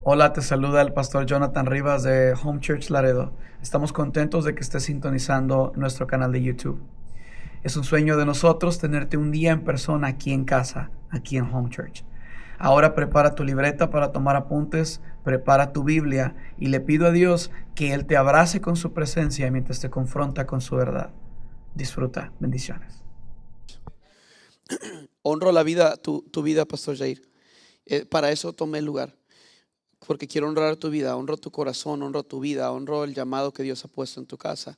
Hola, te saluda el pastor Jonathan Rivas de Home Church Laredo. Estamos contentos de que estés sintonizando nuestro canal de YouTube. Es un sueño de nosotros tenerte un día en persona aquí en casa, aquí en Home Church. Ahora prepara tu libreta para tomar apuntes, prepara tu Biblia y le pido a Dios que Él te abrace con su presencia mientras te confronta con su verdad. Disfruta. Bendiciones. Honro la vida, tu vida, Pastor Jair. Para eso tomé el lugar, porque quiero honrar tu vida, honro tu corazón, honro tu vida, honro el llamado que Dios ha puesto en tu casa.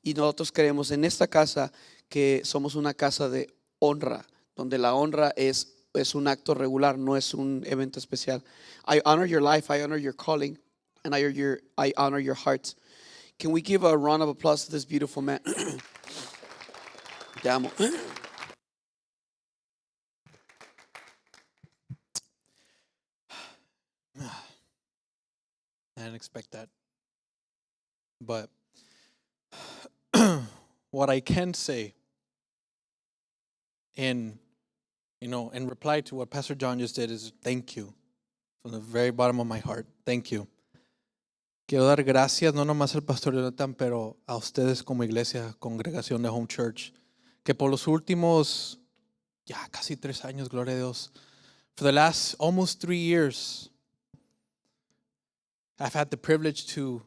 Y nosotros creemos en esta casa que somos una casa de honra, donde la honra es un acto regular, no es un evento especial. I honor your life, I honor your calling, and I honor your heart. Can we give a round of applause to this beautiful man? Te amo. I didn't expect that. But what I can say in reply to what Pastor John just did is thank you from the very bottom of my heart. Thank you. Quiero dar gracias no nomás al Pastor Jonathan, pero a ustedes como iglesia, congregación de Home Church, que por los últimos ya casi 3 años, gloria a Dios, for the last almost 3 years, I've had the privilege to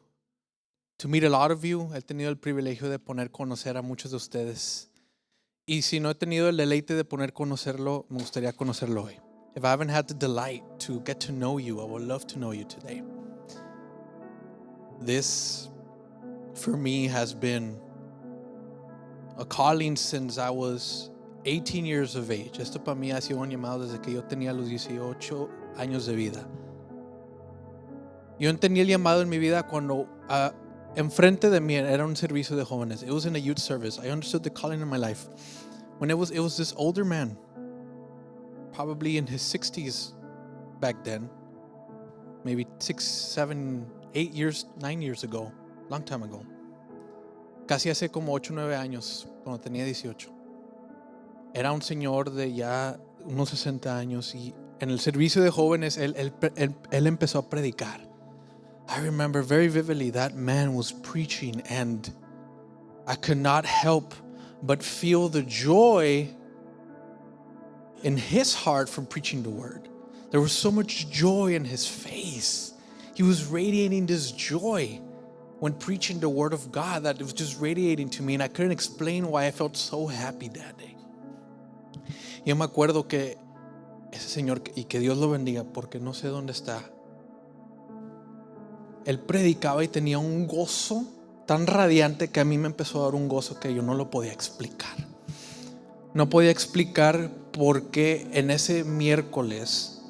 meet a lot of you. He tenido el privilegio de conocer a muchos de ustedes. Y si no he tenido el deleite de conocerlo, me gustaría conocerlo hoy. If I haven't had the delight to get to know you, I would love to know you today. This, for me, has been a calling since I was 18 years of age. Esto para mí ha sido un llamado desde que yo tenía los 18 años de vida. Yo entendí el llamado en mi vida cuando enfrente de mí era un servicio de jóvenes. It was in a youth service. I understood the calling in my life. When it was this older man, probably in his 60s back then, maybe 6, 7, 8 years, 9 years ago, long time ago. Casi hace como 8, 9 años, cuando tenía 18. Era un señor de ya unos 60 años y en el servicio de jóvenes él empezó a predicar. I remember very vividly that man was preaching and I could not help but feel the joy in his heart from preaching the word. There was so much joy in his face. He was radiating this joy when preaching the word of God that it was just radiating to me, and I couldn't explain why I felt so happy that day. Yo me acuerdo que ese señor, y que Dios lo bendiga porque no sé dónde está, él predicaba y tenía un gozo tan radiante que a mí me empezó a dar un gozo que yo no lo podía explicar. No podía explicar por qué en ese miércoles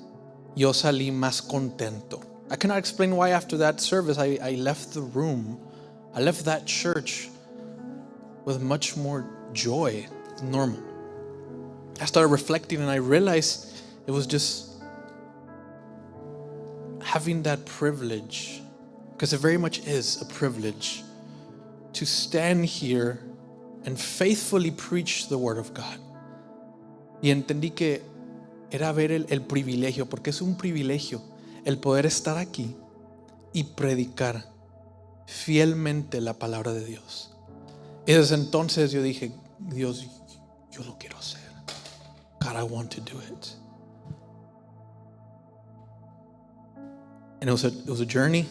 yo salí más contento. I cannot explain why after that service I left the room. I left that church with much more joy than normal. I started reflecting and I realized it was just having that privilege, because it very much is a privilege to stand here and faithfully preach the word of God. Y entendí que era ver el privilegio, porque es un privilegio el poder estar aquí y predicar fielmente la palabra de Dios. Y desde entonces yo dije, Dios, yo lo quiero hacer. God, I want to do it. And it was a journey.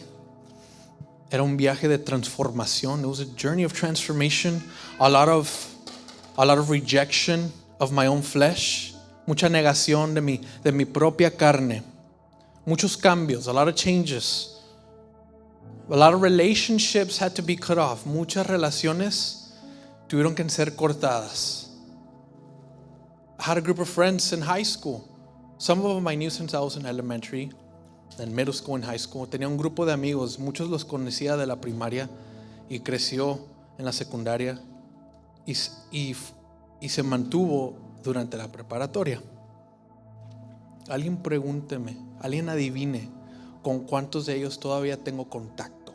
Era un viaje de transformación. It was a journey of transformation. A lot of rejection of my own flesh. Mucha negación de mi propia carne. Muchos cambios, a lot of changes. A lot of relationships had to be cut off. Muchas relaciones tuvieron que ser cortadas. I had a group of friends in high school. Some of them I knew since I was in elementary and middle school and high school. Tenía un grupo de amigos. Muchos los conocía de la primaria y creció en la secundaria y se mantuvo durante la preparatoria. Alguien pregúnteme, alguien adivine con cuántos de ellos todavía tengo contacto.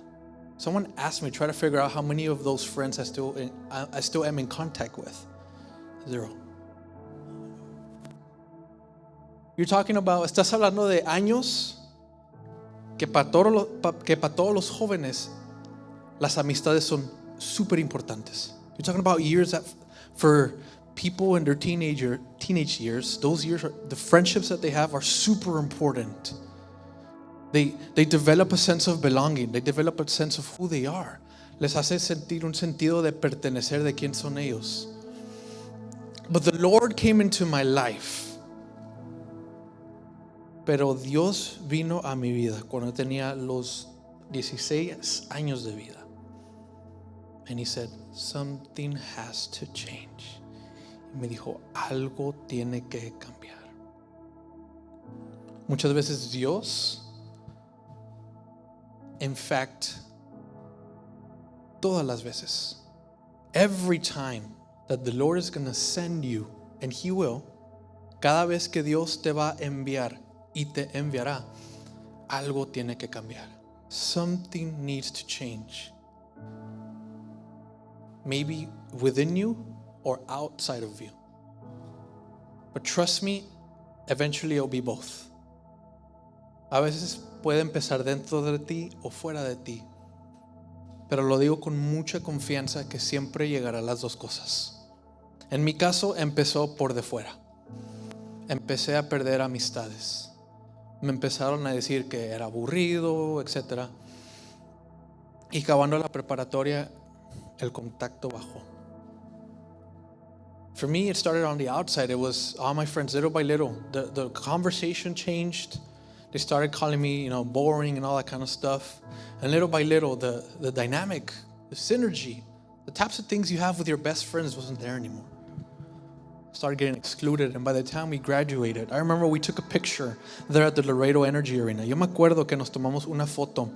Someone asked me, try to figure out how many of those friends I still am in contact with. 0. You're talking about, estás hablando de años que para todos los jóvenes las amistades son súper importantes. You're talking about years that for people in their teenage years, those years, the friendships that they have are super important. They develop a sense of belonging. They develop a sense of who they are. Les hace sentir un sentido de pertenecer, de quién son ellos. But the Lord came into my life. Pero Dios vino a mi vida cuando tenía los 16 años de vida. And He said, something has to change. Y me dijo, algo tiene que cambiar. Muchas veces Dios, in fact, todas las veces, every time that the Lord is going to send you, and He will, cada vez que Dios te va a enviar y te enviará, algo tiene que cambiar. Something needs to change. Maybe within you or outside of you. But trust me, eventually it'll be both. A veces puede empezar dentro de ti o fuera de ti. Pero lo digo con mucha confianza que siempre llegará a las dos cosas. En mi caso empezó por de fuera. Empecé a perder amistades. Me empezaron a decir que era aburrido, etc. Y acabando la preparatoria, el contacto bajó. For me, it started on the outside. It was all my friends, little by little. The conversation changed. They started calling me, boring and all that kind of stuff. And little by little, the dynamic, the synergy, the types of things you have with your best friends wasn't there anymore. Started getting excluded, and by the time we graduated, I remember we took a picture there at the Laredo Energy Arena. Yo me acuerdo que nos tomamos una foto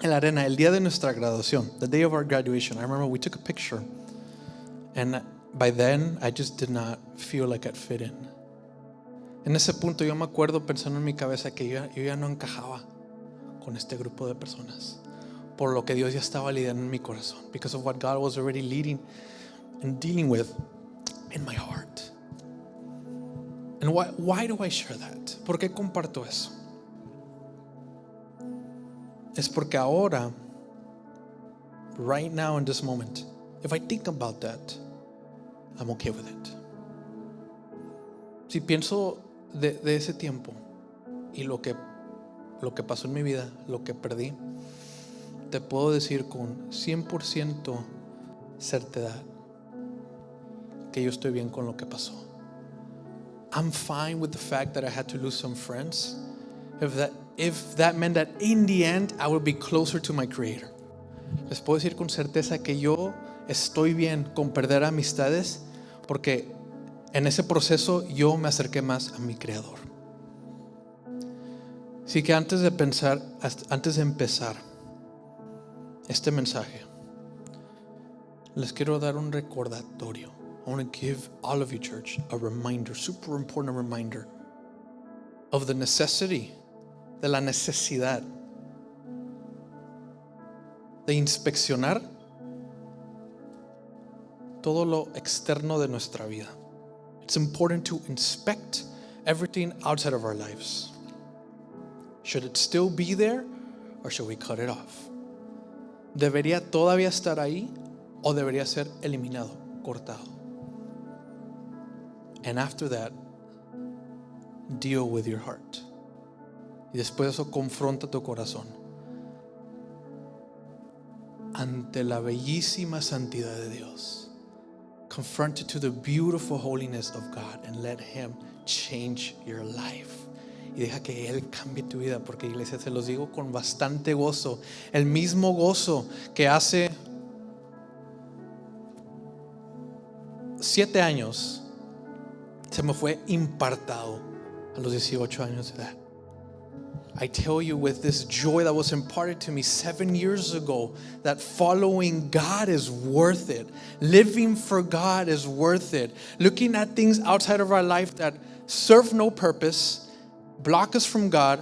en la arena el día de nuestra graduación, the day of our graduation. I remember we took a picture, and by then I just did not feel like I'd fit in. En ese punto yo me acuerdo pensando en mi cabeza que yo ya no encajaba con este grupo de personas, por lo que Dios ya estaba lidiando en mi corazón, because of what God was already leading and dealing with in my heart. And why do I share that? ¿Por qué comparto eso? Es porque ahora, right now in this moment, if I think about that, I'm okay with it. Si pienso de ese tiempo y lo que pasó en mi vida, lo que perdí, te puedo decir con 100% certeza que yo estoy bien con lo que pasó. I'm fine with the fact that I had to lose some friends, if that meant that in the end I would be closer to my Creator. Les puedo decir con certeza que yo estoy bien con perder amistades, porque en ese proceso yo me acerqué más a mi Creador. Así que antes de empezar este mensaje, les quiero dar un recordatorio. I want to give all of you, church, a reminder, super important reminder of the necessity, de la necesidad de inspeccionar todo lo externo de nuestra vida. It's important to inspect everything outside of our lives. Should it still be there or should we cut it off? ¿Debería todavía estar ahí o debería ser eliminado, cortado? And after that, deal with your heart. Y después de eso, confronta tu corazón ante la bellísima santidad de Dios. Confront it to the beautiful holiness of God and let Him change your life. Y deja que Él cambie tu vida, porque, iglesia, se los digo con bastante gozo, el mismo gozo que hace 7 años se me fue impartado a los 18 años de edad. I tell you, with this joy that was imparted to me 7 years ago, that following God is worth it. Living for God is worth it. Looking at things outside of our life that serve no purpose, block us from God,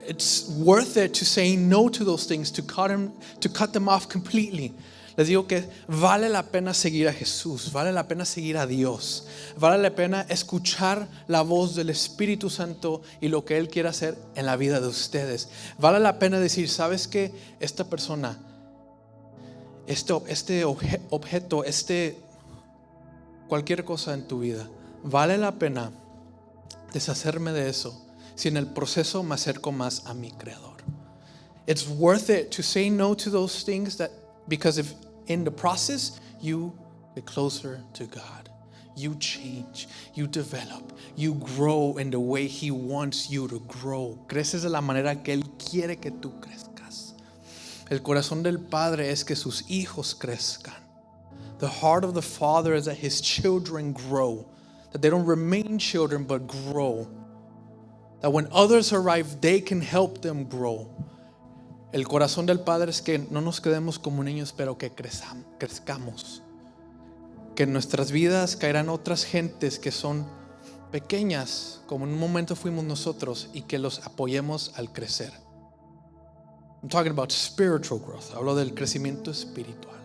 it's worth it to say no to those things, to cut them off completely. Les digo que vale la pena seguir a Jesús, vale la pena seguir a Dios, vale la pena escuchar la voz del Espíritu Santo y lo que Él quiere hacer en la vida de ustedes. Vale la pena decir, ¿sabes qué? Esta persona, este objeto, cualquier cosa en tu vida, vale la pena deshacerme de eso si en el proceso me acerco más a mi Creador. It's worth it to say no to those things because if in the process you get closer to God, you change, you develop, you grow in the way He wants you to grow. Creces de la manera que Él quiere que tú crezcas. El corazón del Padre es que sus hijos crezcan. The heart of the Father is that His children grow, that they don't remain children but grow, that when others arrive they can help them grow. El corazón del Padre es que no nos quedemos como niños, pero que crezcamos. Que en nuestras vidas caerán otras gentes que son pequeñas, como en un momento fuimos nosotros, y que los apoyemos al crecer. I'm talking about spiritual growth. Hablo del crecimiento espiritual.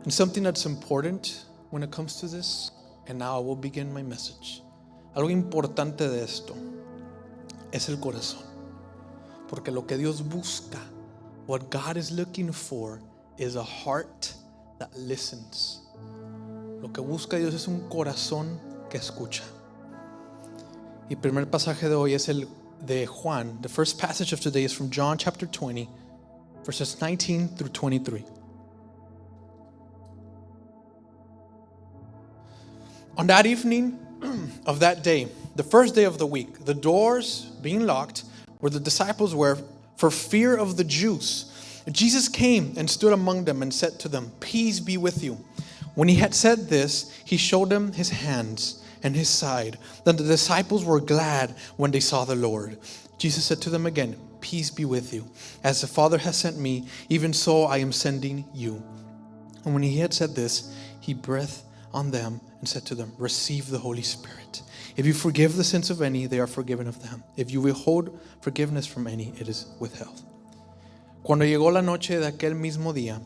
And something that's important when it comes to this, and now I will begin my message. Algo importante de esto es el corazón, porque lo que Dios busca, what God is looking for, is a heart that listens. Lo que busca Dios es un corazón que escucha. Y el primer pasaje de hoy es el de Juan. The first passage of today is from John chapter 20, verses 19 through 23. On that evening of that day, the first day of the week, the doors being locked where the disciples were for fear of the Jews, Jesus came and stood among them and said to them, "Peace be with you." When he had said this, he showed them his hands and his side. Then the disciples were glad when they saw the Lord. Jesus said to them again, "Peace be with you. As the Father has sent me, even so I am sending you." And when he had said this, he breathed on them and said to them, "Receive the Holy Spirit. If you forgive the sins of any, they are forgiven of them. If you withhold forgiveness from any, it is withheld." Cuando llegó la noche de aquel mismo día,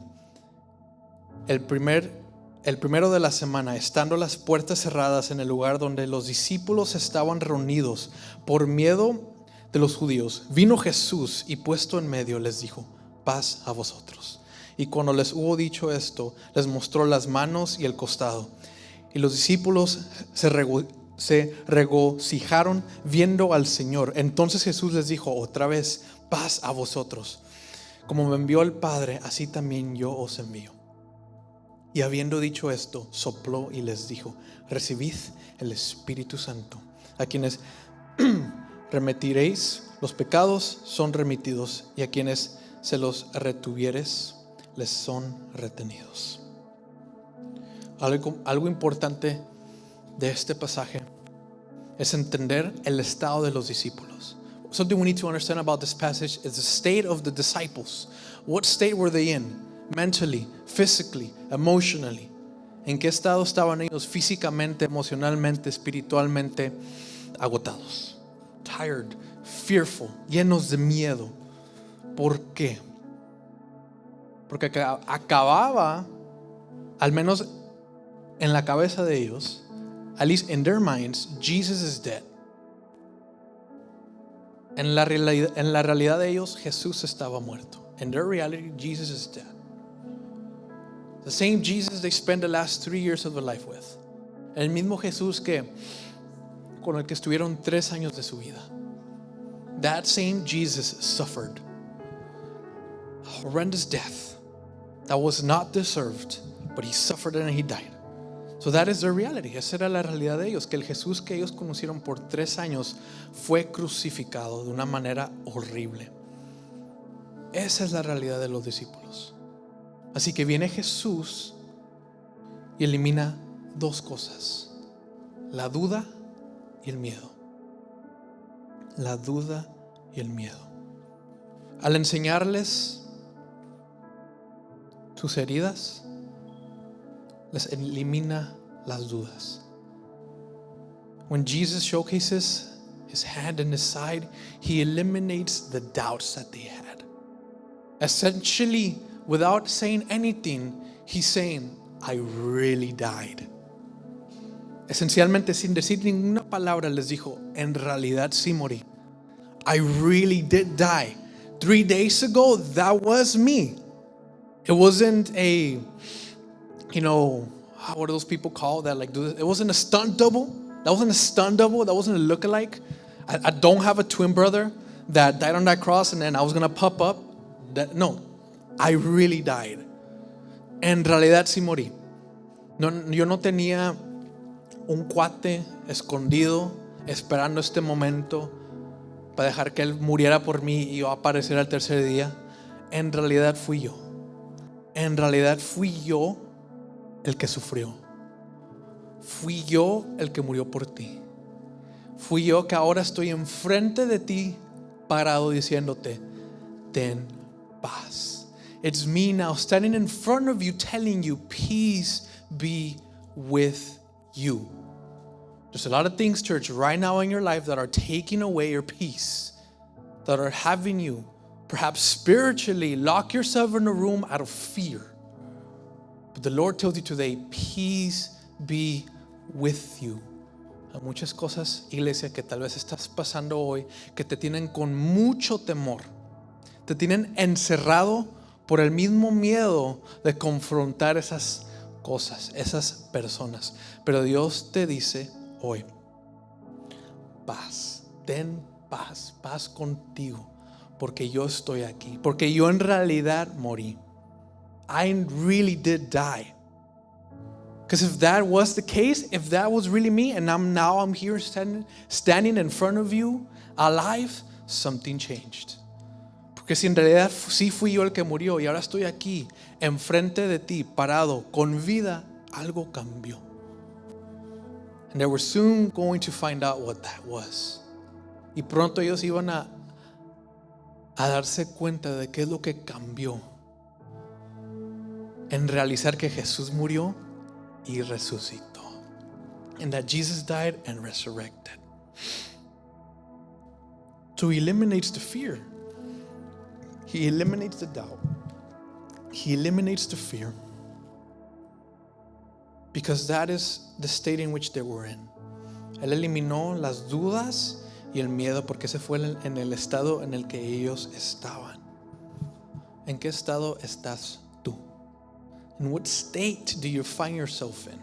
el primero de la semana, estando las puertas cerradas en el lugar donde los discípulos estaban reunidos por miedo de los judíos, vino Jesús y puesto en medio les dijo, "Paz a vosotros." Y cuando les hubo dicho esto, les mostró las manos y el costado. Y los discípulos se regocijaron viendo al Señor. Entonces Jesús les dijo otra vez, "Paz a vosotros. Como me envió el Padre, así también yo os envío." Y habiendo dicho esto, sopló y les dijo, "Recibid el Espíritu Santo. A quienes remitiréis los pecados son remitidos, y a quienes se los retuvieres les son retenidos." Algo importante de este pasaje es entender el estado de los discípulos. Something we need to understand about this passage is the state of the disciples. What state were they in? Mentally, physically, emotionally. ¿En qué estado estaban ellos físicamente, emocionalmente, espiritualmente? Agotados, tired, fearful, llenos de miedo. ¿Por qué? Porque acababa, al menos en la cabeza de ellos, at least in their minds, Jesus is dead. En la realidad de ellos, Jesús estaba muerto. In their reality, Jesus is dead. The same Jesus they spent the last 3 years of their life with. El mismo Jesús con el que estuvieron 3 años de su vida. That same Jesus suffered a horrendous death that was not deserved, but he suffered it and he died. So that is their reality. Esa era la realidad de ellos, que el Jesús que ellos conocieron por 3 años fue crucificado de una manera horrible. Esa es la realidad de los discípulos. Así que viene Jesús y elimina 2 cosas: la duda y el miedo. La duda y el miedo. Al enseñarles sus heridas, les elimina las dudas. When Jesus showcases his hand and his side, he eliminates the doubts that they had. Essentially, without saying anything, he's saying, I really died. Esencialmente, sin decir ninguna palabra, les dijo, en realidad sí morí. I really did die. 3 days ago, that was me. It wasn't a, what are those people call that? Like, it wasn't a stunt double. That wasn't a stunt double. That wasn't a lookalike. I don't have a twin brother that died on that cross and then I was going to pop up. No, I really died. En realidad sí morí. No, yo no tenía un cuate escondido esperando este momento para dejar que él muriera por mí y yo apareciera al tercer día. En realidad fui yo. En realidad fui yo el que sufrió. Fui yo el que murió por ti. Fui yo que ahora estoy enfrente de ti parado diciéndote, ten paz. It's me now standing in front of you telling you, peace be with you. There's a lot of things, church, right now in your life that are taking away your peace, that are having you perhaps spiritually lock yourself in a room out of fear. But the Lord tells you today, peace be with you. Hay muchas cosas, iglesia, que tal vez estás pasando hoy que te tienen con mucho temor. Te tienen encerrado por el mismo miedo de confrontar esas cosas, esas personas. Pero Dios te dice hoy, paz, ten paz, paz contigo, porque yo estoy aquí, porque yo en realidad morí. I really did die. Because if that was the case, if that was really me, and I'm here standing in front of you, alive, something changed. Porque si en realidad sí fui yo el que murió y ahora estoy aquí, enfrente de ti, parado, con vida, algo cambió. And they were soon going to find out what that was. Y pronto ellos iban a darse cuenta de qué es lo que cambió en realizar que Jesús murió y resucitó. And that Jesus died and resurrected. So he eliminates the fear. He eliminates the doubt. He eliminates the fear. Because that is the state in which they were in. Él eliminó las dudas y el miedo porque ese fue en el estado en el que ellos estaban. ¿En qué estado estás tú? In what state do you find yourself in?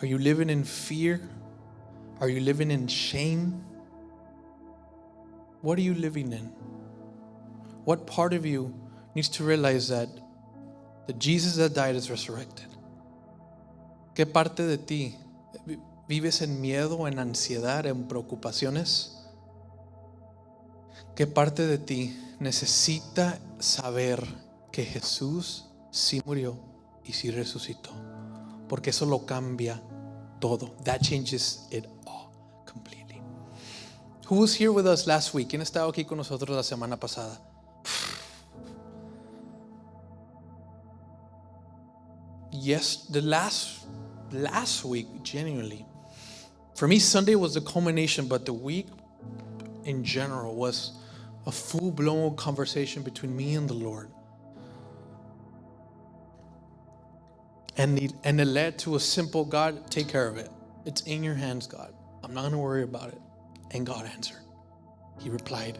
Are you living in fear? Are you living in shame? What are you living in? What part of you needs to realize that the Jesus that died is resurrected? ¿Qué parte de ti vives en miedo, en ansiedad, en preocupaciones? ¿Qué parte de ti necesita saber que Jesús sí murió y sí resucitó? Porque eso lo cambia todo. That changes it all completely. Who was here with us last week? ¿Quién estaba aquí con nosotros la semana pasada? Yes, the last week, genuinely. For me, Sunday was the culmination, but the week in general was a full-blown conversation between me and the Lord. And it led to a simple, God, take care of it. It's in your hands, God. I'm not going to worry about it. And God answered. He replied.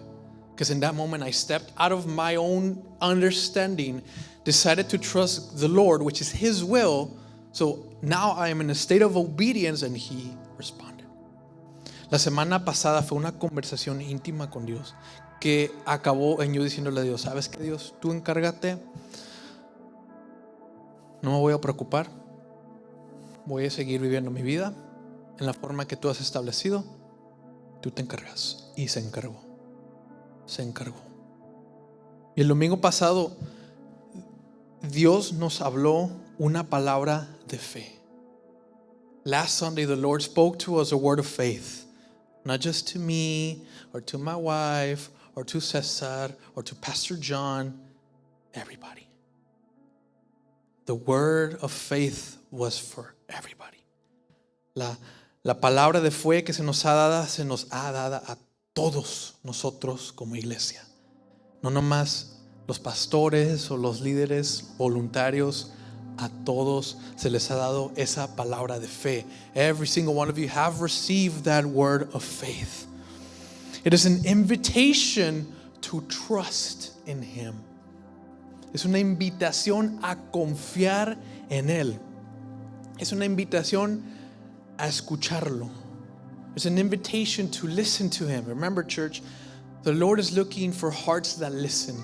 Because in that moment, I stepped out of my own understanding, decided to trust the Lord, which is His will. So now I am in a state of obedience, and He responded. La semana pasada fue una conversación íntima con Dios que acabó en yo diciéndole a Dios, ¿sabes qué, Dios? Tú encárgate. No me voy a preocupar. Voy a seguir viviendo mi vida en la forma que tú has establecido. Tú te encargas. Y se encargó. Se encargó. Y el domingo pasado Dios nos habló una palabra de fe. Last Sunday the Lord spoke to us a word of faith. Not just to me or to my wife or to Cesar or to Pastor John. Everybody. The word of faith was for everybody. La palabra de fe que se nos ha dado a todos nosotros como iglesia. No nomás los pastores o los líderes voluntarios, a todos se les ha dado esa palabra de fe. Every single one of you have received that word of faith. It is an invitation to trust in Him. Es una invitación a confiar en Él. Es una invitación a escucharlo. It's an invitation to listen to Him. Remember, church, the Lord is looking for hearts that listen.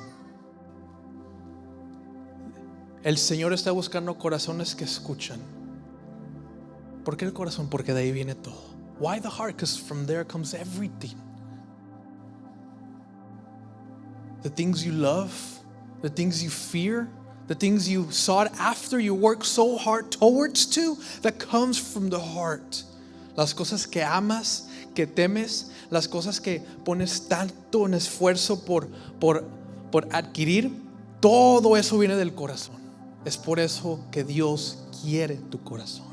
El Señor está buscando corazones que escuchan. ¿Por qué el corazón? Porque de ahí viene todo. Why the heart? Because from there comes everything. The things you love, the things you fear, the things you sought after, you work so hard towards to, that comes from the heart. Las cosas que amas, que temes, las cosas que pones tanto en esfuerzo por adquirir, todo eso viene del corazón. Es por eso que Dios quiere tu corazón.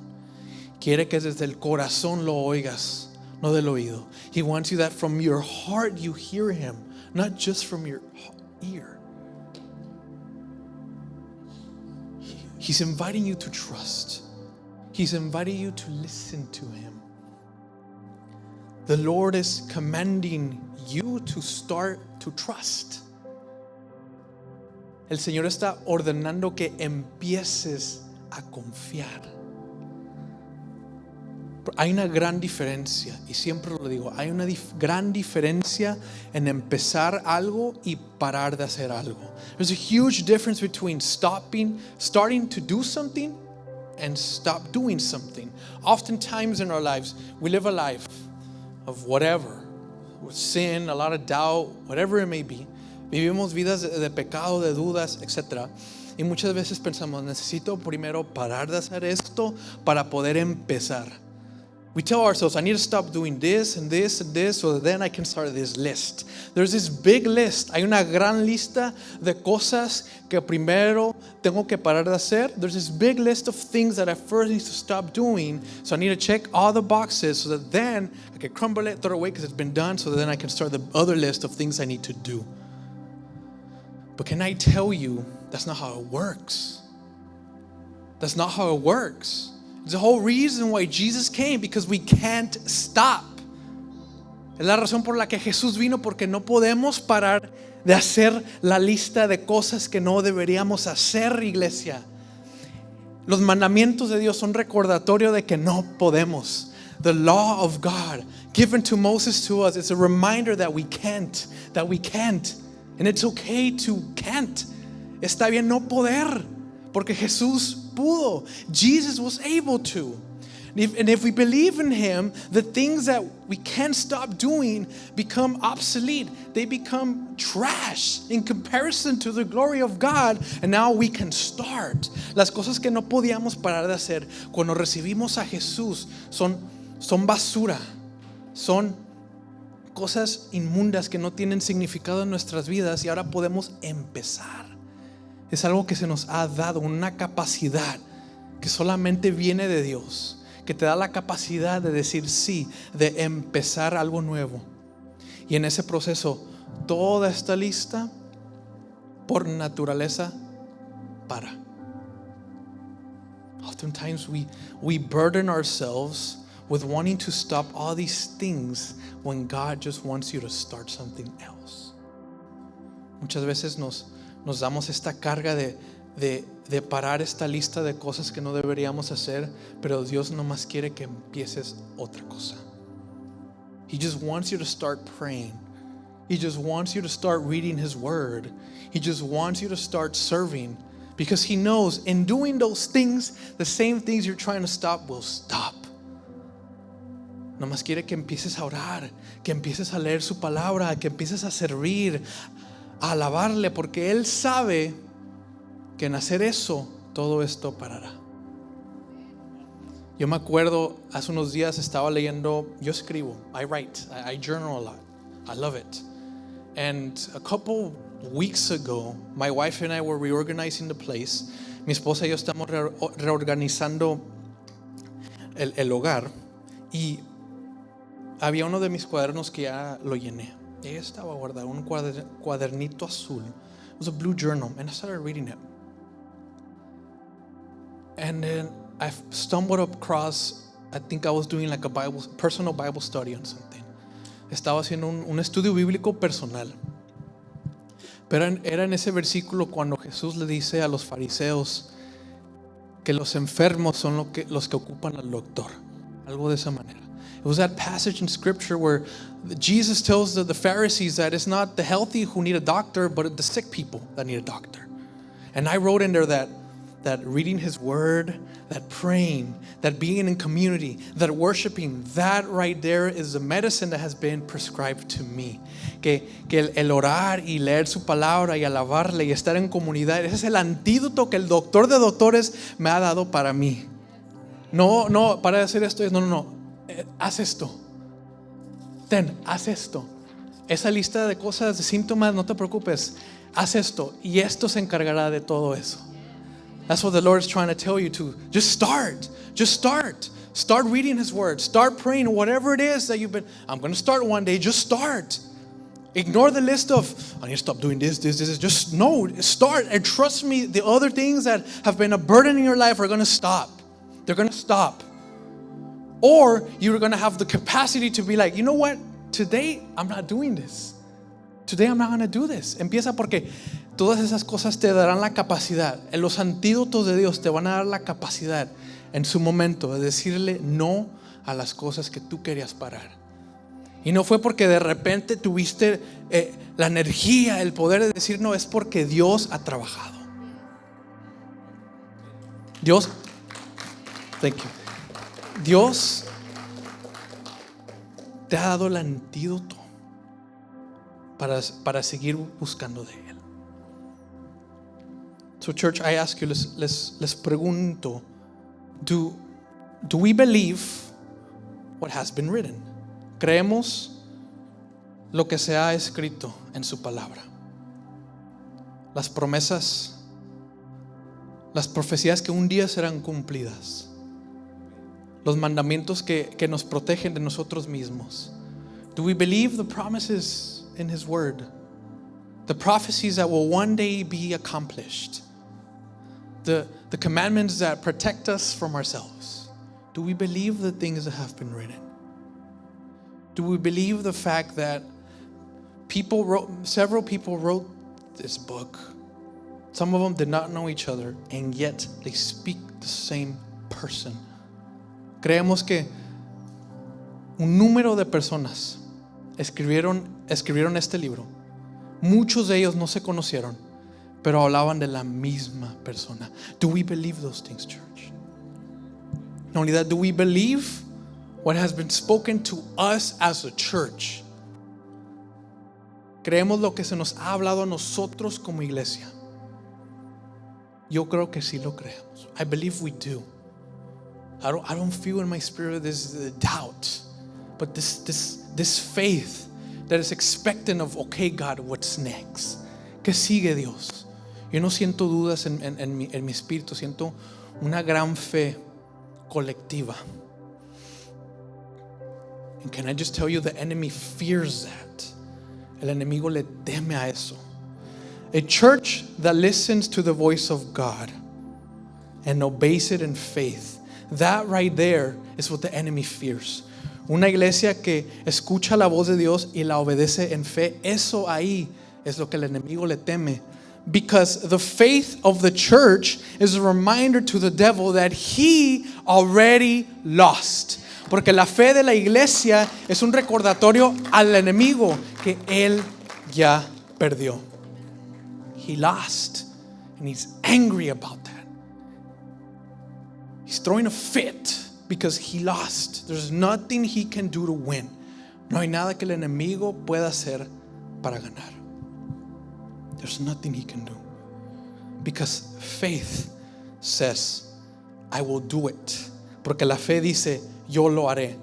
Quiere que desde el corazón lo oigas, no del oído. He wants you that from your heart you hear Him, not just from your ear. He's inviting you to trust. He's inviting you to listen to Him. The Lord is commanding you to start to trust. El Señor está ordenando que empieces a confiar. Hay una gran diferencia, y siempre lo digo, hay una gran diferencia en empezar algo y parar de hacer algo. There's a huge difference between starting to do something and stop doing something. Oftentimes in our lives, we live a life of whatever, with sin, a lot of doubt, whatever it may be. Vivimos vidas de pecado, de dudas, etc. Y muchas veces pensamos, necesito primero parar de hacer esto para poder empezar. We tell ourselves, I need to stop doing this and this and this so that then I can start this list. There's this big list. Hay una gran lista de cosas que primero tengo que parar de hacer. There's this big list of things that I first need to stop doing. So I need to check all the boxes so that then I can crumble it, throw it away because it's been done, so that then I can start the other list of things I need to do. But can I tell you, that's not how it works. That's not how it works. It's the whole reason why Jesus came, because we can't stop. Es la razón por la que Jesús vino, porque no podemos parar de hacer la lista de cosas que no deberíamos hacer, iglesia. Los mandamientos de Dios son recordatorio de que no podemos. The law of God given to Moses to us is a reminder that we can't. And it's okay to can't. Está bien no poder, porque Jesús pudo. Jesus was able to. And if we believe in Him, the things that we can't stop doing become obsolete. They become trash in comparison to the glory of God. And now we can start. Las cosas que no podíamos parar de hacer cuando recibimos a Jesús son basura. Son cosas inmundas que no tienen significado en nuestras vidas, y ahora podemos empezar. Es algo que se nos ha dado, una capacidad que solamente viene de Dios, que te da la capacidad de decir sí, de empezar algo nuevo. Y en ese proceso, toda esta lista, por naturaleza, para. Oftentimes we burden ourselves with wanting to stop all these things when God just wants you to start something else. Muchas veces nos damos esta carga de parar esta lista de cosas que no deberíamos hacer, pero Dios nomás quiere que empieces otra cosa. He just wants you to start praying. He just wants you to start reading His Word. He just wants you to start serving, because He knows in doing those things, the same things you're trying to stop will stop. Nomás quiere que empieces a orar, que empieces a leer su palabra, que empieces a servir, a alabarle, porque Él sabe que en hacer eso, todo esto parará. Yo me acuerdo, hace unos días estaba leyendo, yo escribo, I write, I journal a lot, I love it. And a couple weeks ago, my wife and I were reorganizing the place. Mi esposa y yo estamos reorganizando el hogar, y había uno de mis cuadernos que ya lo llené. Y ahí estaba guardado un cuadernito azul. It was a blue journal, and I started reading it. And then I stumbled across, I think I was doing like a personal Bible study on something. Estaba haciendo un estudio bíblico personal. Pero era en ese versículo cuando Jesús le dice a los fariseos que los enfermos son los que ocupan al doctor. Algo de esa manera. It was that passage in scripture where Jesus tells the Pharisees that it's not the healthy who need a doctor, but the sick people that need a doctor. And I wrote in there that reading his word, that praying, that being in community, that worshiping, that right there is the medicine that has been prescribed to me. Que el orar y leer su palabra y alabarle y estar en comunidad, ese es el antídoto que el doctor de doctores me ha dado para mí. No, para hacer esto es, no, haz esto. Haz esto. Esa lista de cosas, de síntomas, no te preocupes. Haz esto y esto se encargará de todo eso. That's what the Lord is trying to tell you to. Just start. Start reading His Word. Start praying. Whatever it is that I'm going to start one day. Just start. Ignore the list of, I need to stop doing this. Just start. And trust me, the other things that have been a burden in your life are going to stop. They're going to stop. Or you're going to have the capacity to be like, you know what? Today, I'm not doing this. Today I'm not going to do this. Empieza porque todas esas cosas te darán la capacidad. En los antídotos de Dios te van a dar la capacidad en su momento de decirle no a las cosas que tú querías parar. Y no fue porque de repente tuviste la energía, el poder de decir no, es porque Dios ha trabajado. Thank you. Dios te ha dado el antídoto para seguir buscando de Él. So church, I ask you, les pregunto, do we believe what has been written? ¿Creemos lo que se ha escrito en su palabra? Las promesas, las profecías que un día serán cumplidas, los mandamientos que nos protegen de nosotros mismos. Do we believe the promises in His Word? The prophecies that will one day be accomplished. The commandments that protect us from ourselves. Do we believe the things that have been written? Do we believe the fact that several people wrote this book? Some of them did not know each other, and yet they speak the same person. Creemos que un número de personas escribieron este libro. Muchos de ellos no se conocieron, pero hablaban de la misma persona. Do we believe those things, church? Not only that, do we believe what has been spoken to us as a church? ¿Creemos lo que se nos ha hablado a nosotros como iglesia? Yo creo que sí lo creemos. I believe we do. I don't feel in my spirit this doubt, but this faith that is expectant of, okay, God, what's next? ¿Qué sigue, Dios? Yo no siento dudas en mi espíritu, siento una gran fe colectiva. And can I just tell you, the enemy fears that. El enemigo le teme a eso. A church that listens to the voice of God and obeys it in faith, that right there is what the enemy fears. Una iglesia que escucha la voz de Dios y la obedece en fe, eso ahí es lo que el enemigo le teme. Because the faith of the church is a reminder to the devil that he already lost. Porque la fe de la iglesia es un recordatorio al enemigo que él ya perdió. He lost, and he's angry about that. He's throwing a fit because he lost. There's nothing he can do to win. No hay nada que el enemigo pueda hacer para ganar. There's nothing he can do. Because faith says, I will do it. Porque la fe dice, yo lo haré.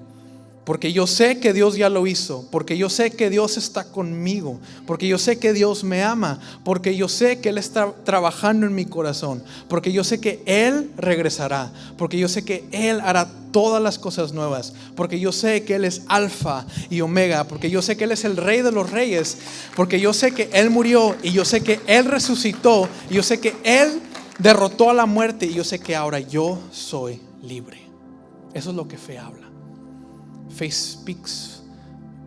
Porque yo sé que Dios ya lo hizo, porque yo sé que Dios está conmigo, porque yo sé que Dios me ama, porque yo sé que Él está trabajando en mi corazón, porque yo sé que Él regresará, porque yo sé que Él hará todas las cosas nuevas, porque yo sé que Él es Alfa y Omega, porque yo sé que Él es el Rey de los Reyes, porque yo sé que Él murió y yo sé que Él resucitó y yo sé que Él derrotó a la muerte y yo sé que ahora yo soy libre. Eso es lo que fe habla. Faith speaks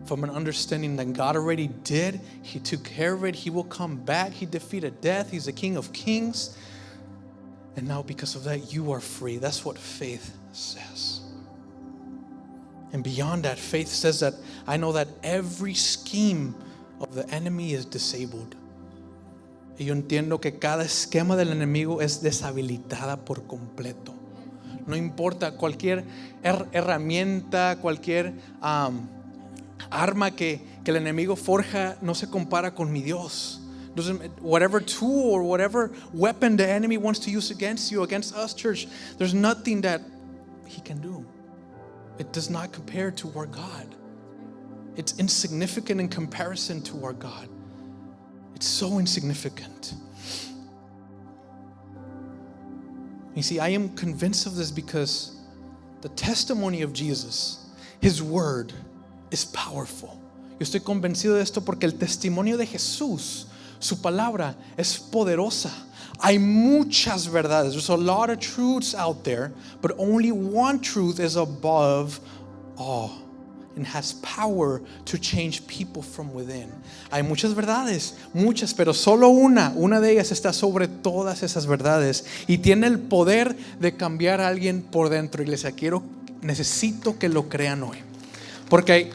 from an understanding that God already did. He took care of it. He will come back. He defeated death. He's the King of Kings. And now because of that, you are free. That's what faith says. And beyond that, faith says that I know that every scheme of the enemy is disabled. Y yo entiendo que cada esquema del enemigo es deshabilitada por completo. No importa cualquier herramienta, cualquier arma que el enemigo forja, no se compara con mi Dios. Whatever tool or whatever weapon the enemy wants to use against you, against us, church, there's nothing that he can do. It does not compare to our God. It's insignificant in comparison to our God. It's so insignificant. You see, I am convinced of this because the testimony of Jesus, His word, is powerful. Yo estoy convencido de esto porque el testimonio de Jesús, su palabra, es poderosa. Hay muchas verdades. There's a lot of truths out there, but only one truth is above all and has power to change people from within. Hay muchas verdades, muchas, pero solo una de ellas está sobre todas esas verdades y tiene el poder de cambiar a alguien por dentro. Iglesia, necesito que lo crean hoy, porque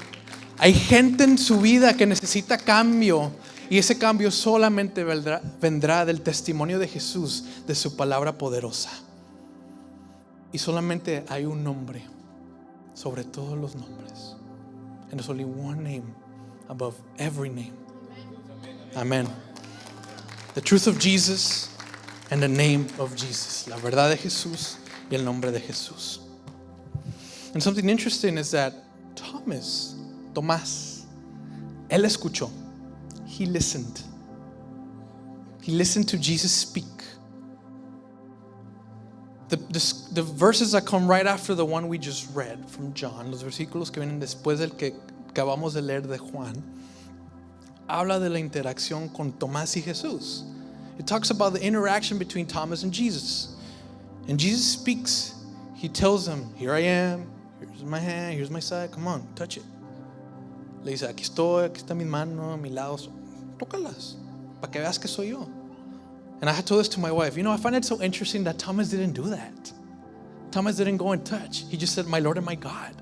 hay gente en su vida que necesita cambio y ese cambio solamente vendrá del testimonio de Jesús, de su palabra poderosa. Y solamente hay un nombre sobre todos los nombres. And there's only one name above every name. Amen. The truth of Jesus and the name of Jesus. La verdad de Jesús y el nombre de Jesús. And something interesting is that Tomás, él escuchó. He listened. He listened to Jesus speak. The verses that come right after the one we just read from John, los versículos que vienen después del que acabamos de leer de Juan, habla de la interacción con Tomás y Jesús. It talks about the interaction between Thomas and Jesus. And Jesus speaks. He tells him, here I am, here's my hand, here's my side, come on, touch it. Le dice, aquí estoy, aquí está mi mano, mi lado, tócalas, para que veas que soy yo. And I had told this to my wife. I find it so interesting that Thomas didn't do that. Thomas didn't go and touch. He just said, my Lord and my God.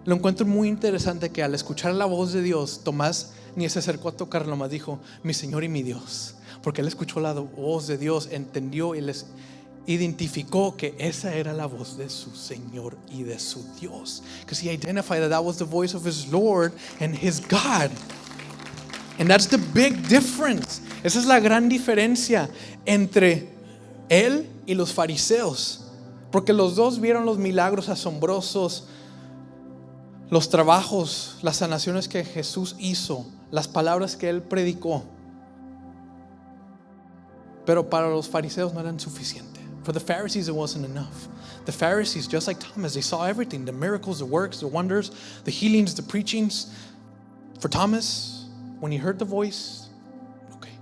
Lo encuentro muy interesante que al escuchar la voz de Dios, Tomás ni se acercó a tocarlo, más dijo, mi Señor y mi Dios. Porque él escuchó la voz de Dios, entendió y les identificó que esa era la voz de su Señor y de su Dios. Because he identified that was the voice of his Lord and his God. And that's the big difference. Esa es la gran diferencia entre él y los fariseos. Porque los dos vieron los milagros asombrosos, los trabajos, las sanaciones que Jesús hizo, las palabras que él predicó. Pero para los fariseos no eran suficiente. For the Pharisees it wasn't enough. The Pharisees, just like Thomas, they saw everything, the miracles, the works, the wonders, the healings, the preachings. For Thomas, when he heard the voice, okay.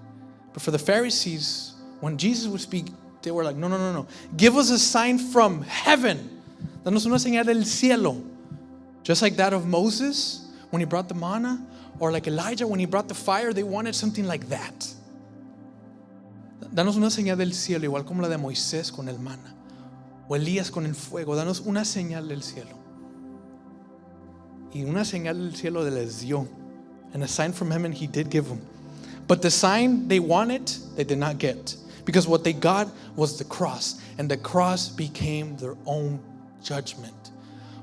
But for the Pharisees, when Jesus would speak, they were like, no. Give us a sign from heaven. Danos una señal del cielo. Just like that of Moses when he brought the manna, or like Elijah when he brought the fire, they wanted something like that. Danos una señal del cielo, igual como la de Moisés con el maná, o Elías con el fuego. Danos una señal del cielo. Y una señal del cielo les dio. And a sign from heaven he did give them. But the sign they wanted, they did not get. Because what they got was the cross. And the cross became their own judgment.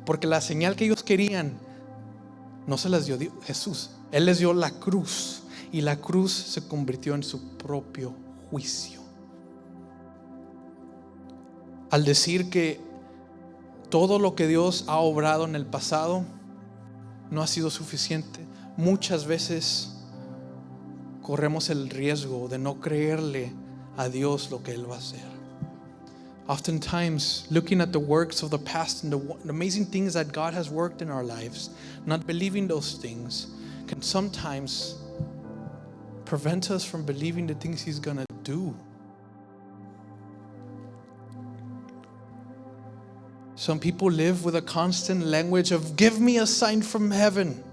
Porque la señal que ellos querían no se las dio Jesús. Él les dio la cruz. Y la cruz se convirtió en su propio juicio. Al decir que todo lo que Dios ha obrado en el pasado no ha sido suficiente. Muchas veces corremos el riesgo de no creerle a Dios lo que Él va a hacer. Oftentimes, looking at the works of the past and the amazing things that God has worked in our lives, not believing those things can sometimes prevent us from believing the things He's gonna do. Some people live with a constant language of give me a sign from heaven.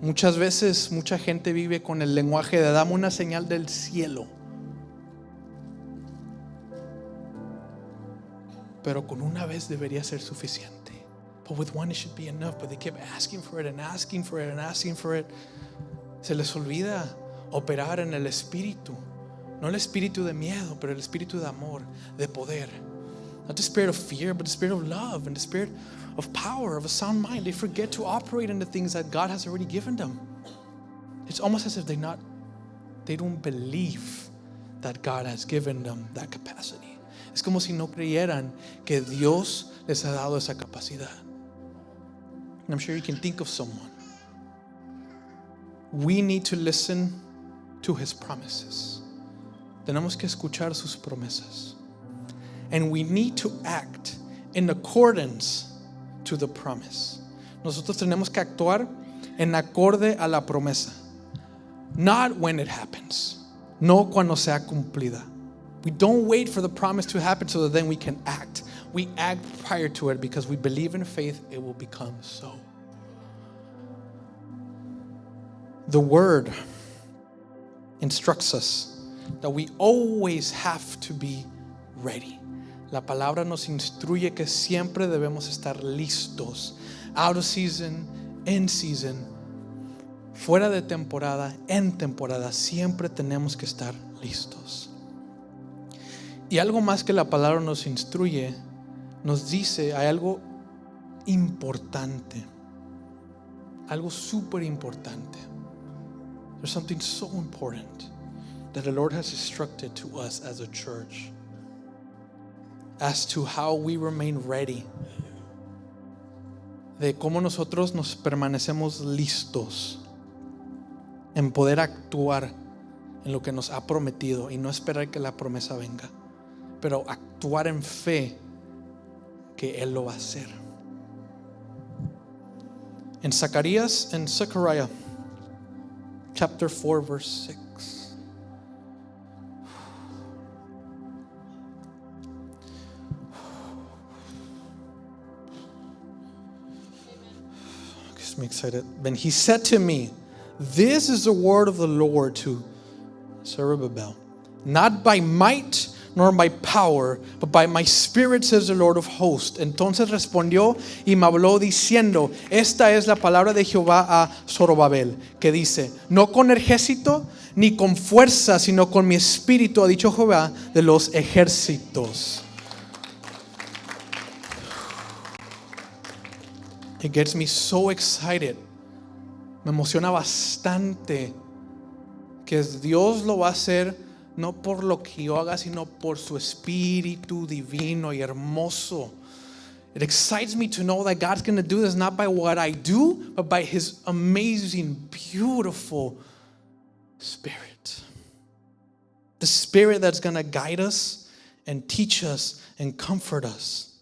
Muchas veces, mucha gente vive con el lenguaje de dame una señal del cielo. Pero con una vez debería ser suficiente. But with one it should be enough. But they keep asking for it and asking for it and asking for it. Se les olvida operar en el espíritu. No el espíritu de miedo, pero el espíritu de amor, de poder. Not the spirit of fear, but the spirit of love and the spirit of power, of a sound mind. They forget to operate in the things that God has already given them. It's almost as if they don't believe that God has given them that capacity. Es como si no creyeran que Dios les ha dado esa capacidad. And I'm sure you can think of someone. We need to listen to His promises. Tenemos que escuchar sus promesas. And we need to act in accordance to the promise. Nosotros tenemos que actuar en acorde a la promesa. Not when it happens. No cuando sea cumplida. We don't wait for the promise to happen so that then we can act. We act prior to it because we believe in faith it will become so. The word instructs us that we always have to be ready. La palabra nos instruye que siempre debemos estar listos. Out of season, in season, fuera de temporada, en temporada, siempre tenemos que estar listos. Y algo más que la palabra nos instruye, nos dice, hay algo importante, algo súper importante. There's something so important that the Lord has instructed to us as a church as to how we remain ready, de cómo nosotros nos permanecemos listos en poder actuar en lo que nos ha prometido y no esperar que la promesa venga, pero actuar en fe que Él lo va a hacer. En Zechariah chapter 4 verse 6. Gets me excited. Then he said to me, this is the word of the Lord to Zerubbabel. Not by might nor by power, but by my spirit, says the Lord of hosts. Entonces respondió y me habló diciendo, esta es la palabra de Jehová a Zorobabel, que dice, no con ejército ni con fuerza, sino con mi espíritu, ha dicho Jehová de los ejércitos. It gets me so excited. Me emociona bastante que Dios lo va a hacer no por lo que yo haga, sino por su espíritu divino y hermoso. It excites me to know that God's going to do this not by what I do, but by His amazing, beautiful Spirit. The Spirit that's going to guide us and teach us and comfort us.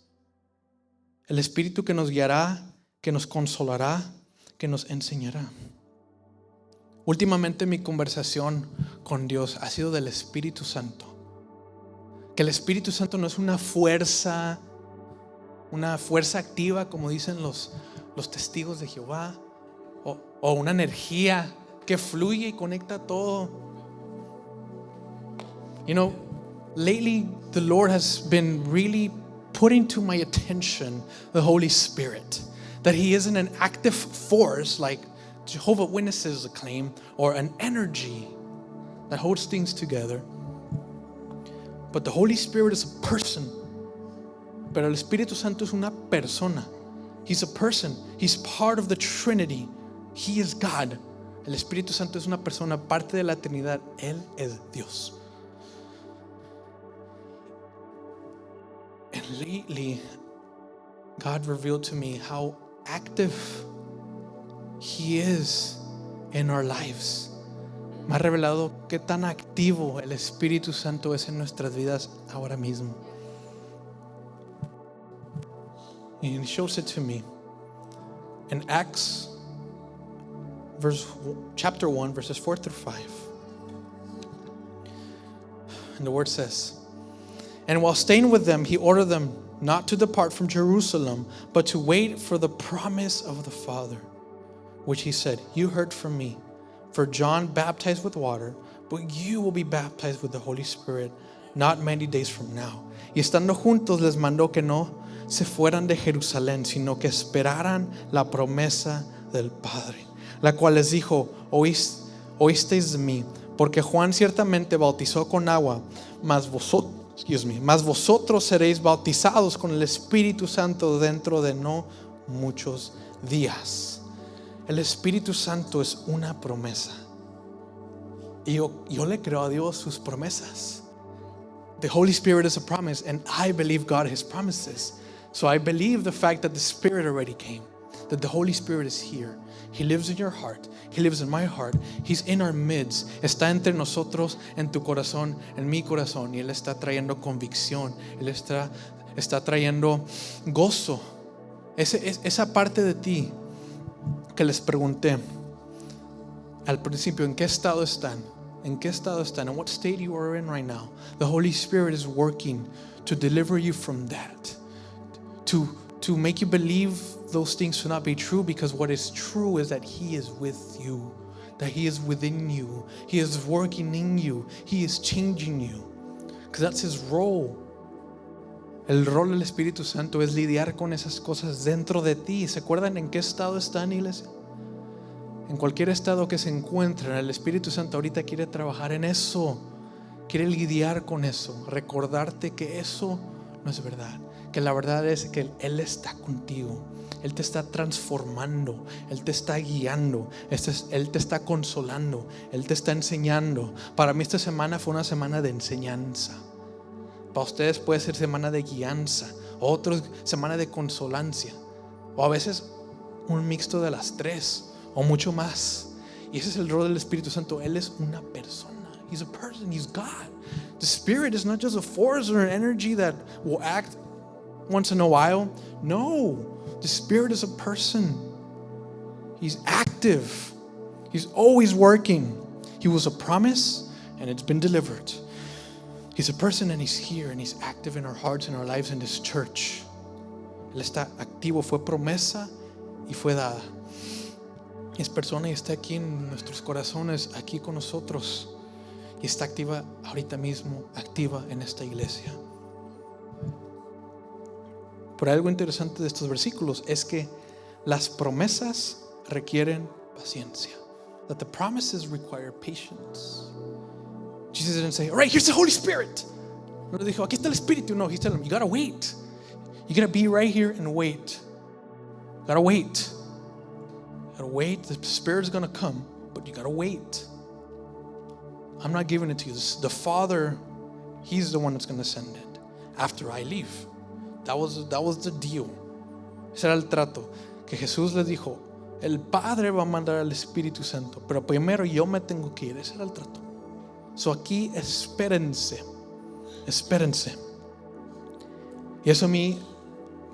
El Espíritu que nos guiará, que nos consolará, que nos enseñará. Últimamente mi conversación con Dios ha sido del Espíritu Santo. Que el Espíritu Santo no es una fuerza activa como dicen los testigos de Jehová, o una energía que fluye y conecta todo. You know, lately the Lord has been really putting to my attention the Holy Spirit. That He isn't an active force like Jehovah's Witnesses claim, or an energy that holds things together. But the Holy Spirit is a person. Pero el Espíritu Santo es una persona. He's a person. He's part of the Trinity. He is God. El Espíritu Santo es una persona, parte de la Trinidad. Él es Dios. And lately, God revealed to me how active He is in our lives. Me ha revelado qué tan activo el Espíritu Santo es en nuestras vidas ahora mismo. And He shows it to me in Acts chapter 1 verses 4 through 5. And the word says, and while staying with them, He ordered them not to depart from Jerusalem, but to wait for the promise of the Father, which He said, you heard from me. For John baptized with water, but you will be baptized with the Holy Spirit not many days from now. Y estando juntos les mandó que no se fueran de Jerusalén, sino que esperaran la promesa del Padre, la cual les dijo, oísteis de mí, porque Juan ciertamente bautizó con agua, mas vosotros seréis bautizados con el Espíritu Santo dentro de no muchos días. El Espíritu Santo es una promesa. Y yo le creo a Dios sus promesas. The Holy Spirit is a promise, and I believe God His promises. So I believe the fact that the Spirit already came, that the Holy Spirit is here. He lives in your heart. He lives in my heart. He's in our midst. Está entre nosotros, en tu corazón, en mi corazón. Y Él está trayendo convicción. Él está trayendo gozo. Esa parte de ti que les pregunté al principio, ¿en qué estado están? ¿En qué estado están? In what state you are in right now? The Holy Spirit is working to deliver you from that. To make you believe those things to not be true, because what is true is that He is with you, that He is within you, He is working in you, He is changing you, because that's His role. El rol del Espíritu Santo es lidiar con esas cosas dentro de ti. ¿Se acuerdan en qué estado están, iglesia? En cualquier estado que se encuentren, el Espíritu Santo ahorita quiere trabajar en eso, quiere lidiar con eso, recordarte que eso no es verdad, que la verdad es que Él está contigo, Él te está transformando, Él te está guiando, Él te está consolando, Él te está enseñando. Para mí esta semana fue una semana de enseñanza. Para ustedes puede ser semana de guianza, otros semana de consolancia, o a veces un mixto de las tres, o mucho más. Y ese es el rol del Espíritu Santo. Él es una persona. He's a person. He's God. The Spirit is not just a force or an energy that will act once in a while. No, the Spirit is a person. He's active. He's always working. He was a promise, and it's been delivered. He's a person, and He's here, and He's active in our hearts and our lives in this church. Él está activo, fue promesa y fue dada. Es persona y está aquí en nuestros corazones, aquí con nosotros, y está activa ahorita mismo, activa en esta iglesia. Pero algo interesante de estos versículos es que las promesas requieren paciencia. That the promises require patience. Jesus didn't say, all right, here's the Holy Spirit. No le dijo, aquí está el Espíritu. No, He's telling them, you gotta wait. You gotta be right here and wait. You gotta wait. You gotta wait. The Spirit's gonna come, but you gotta wait. I'm not giving it to you. The Father, He's the one that's gonna send it after I leave. That was the deal. Ese era el trato. Que Jesús les dijo, el Padre va a mandar al Espíritu Santo, pero primero yo me tengo que ir. Ese era el trato. So aquí espérense. Y eso a mí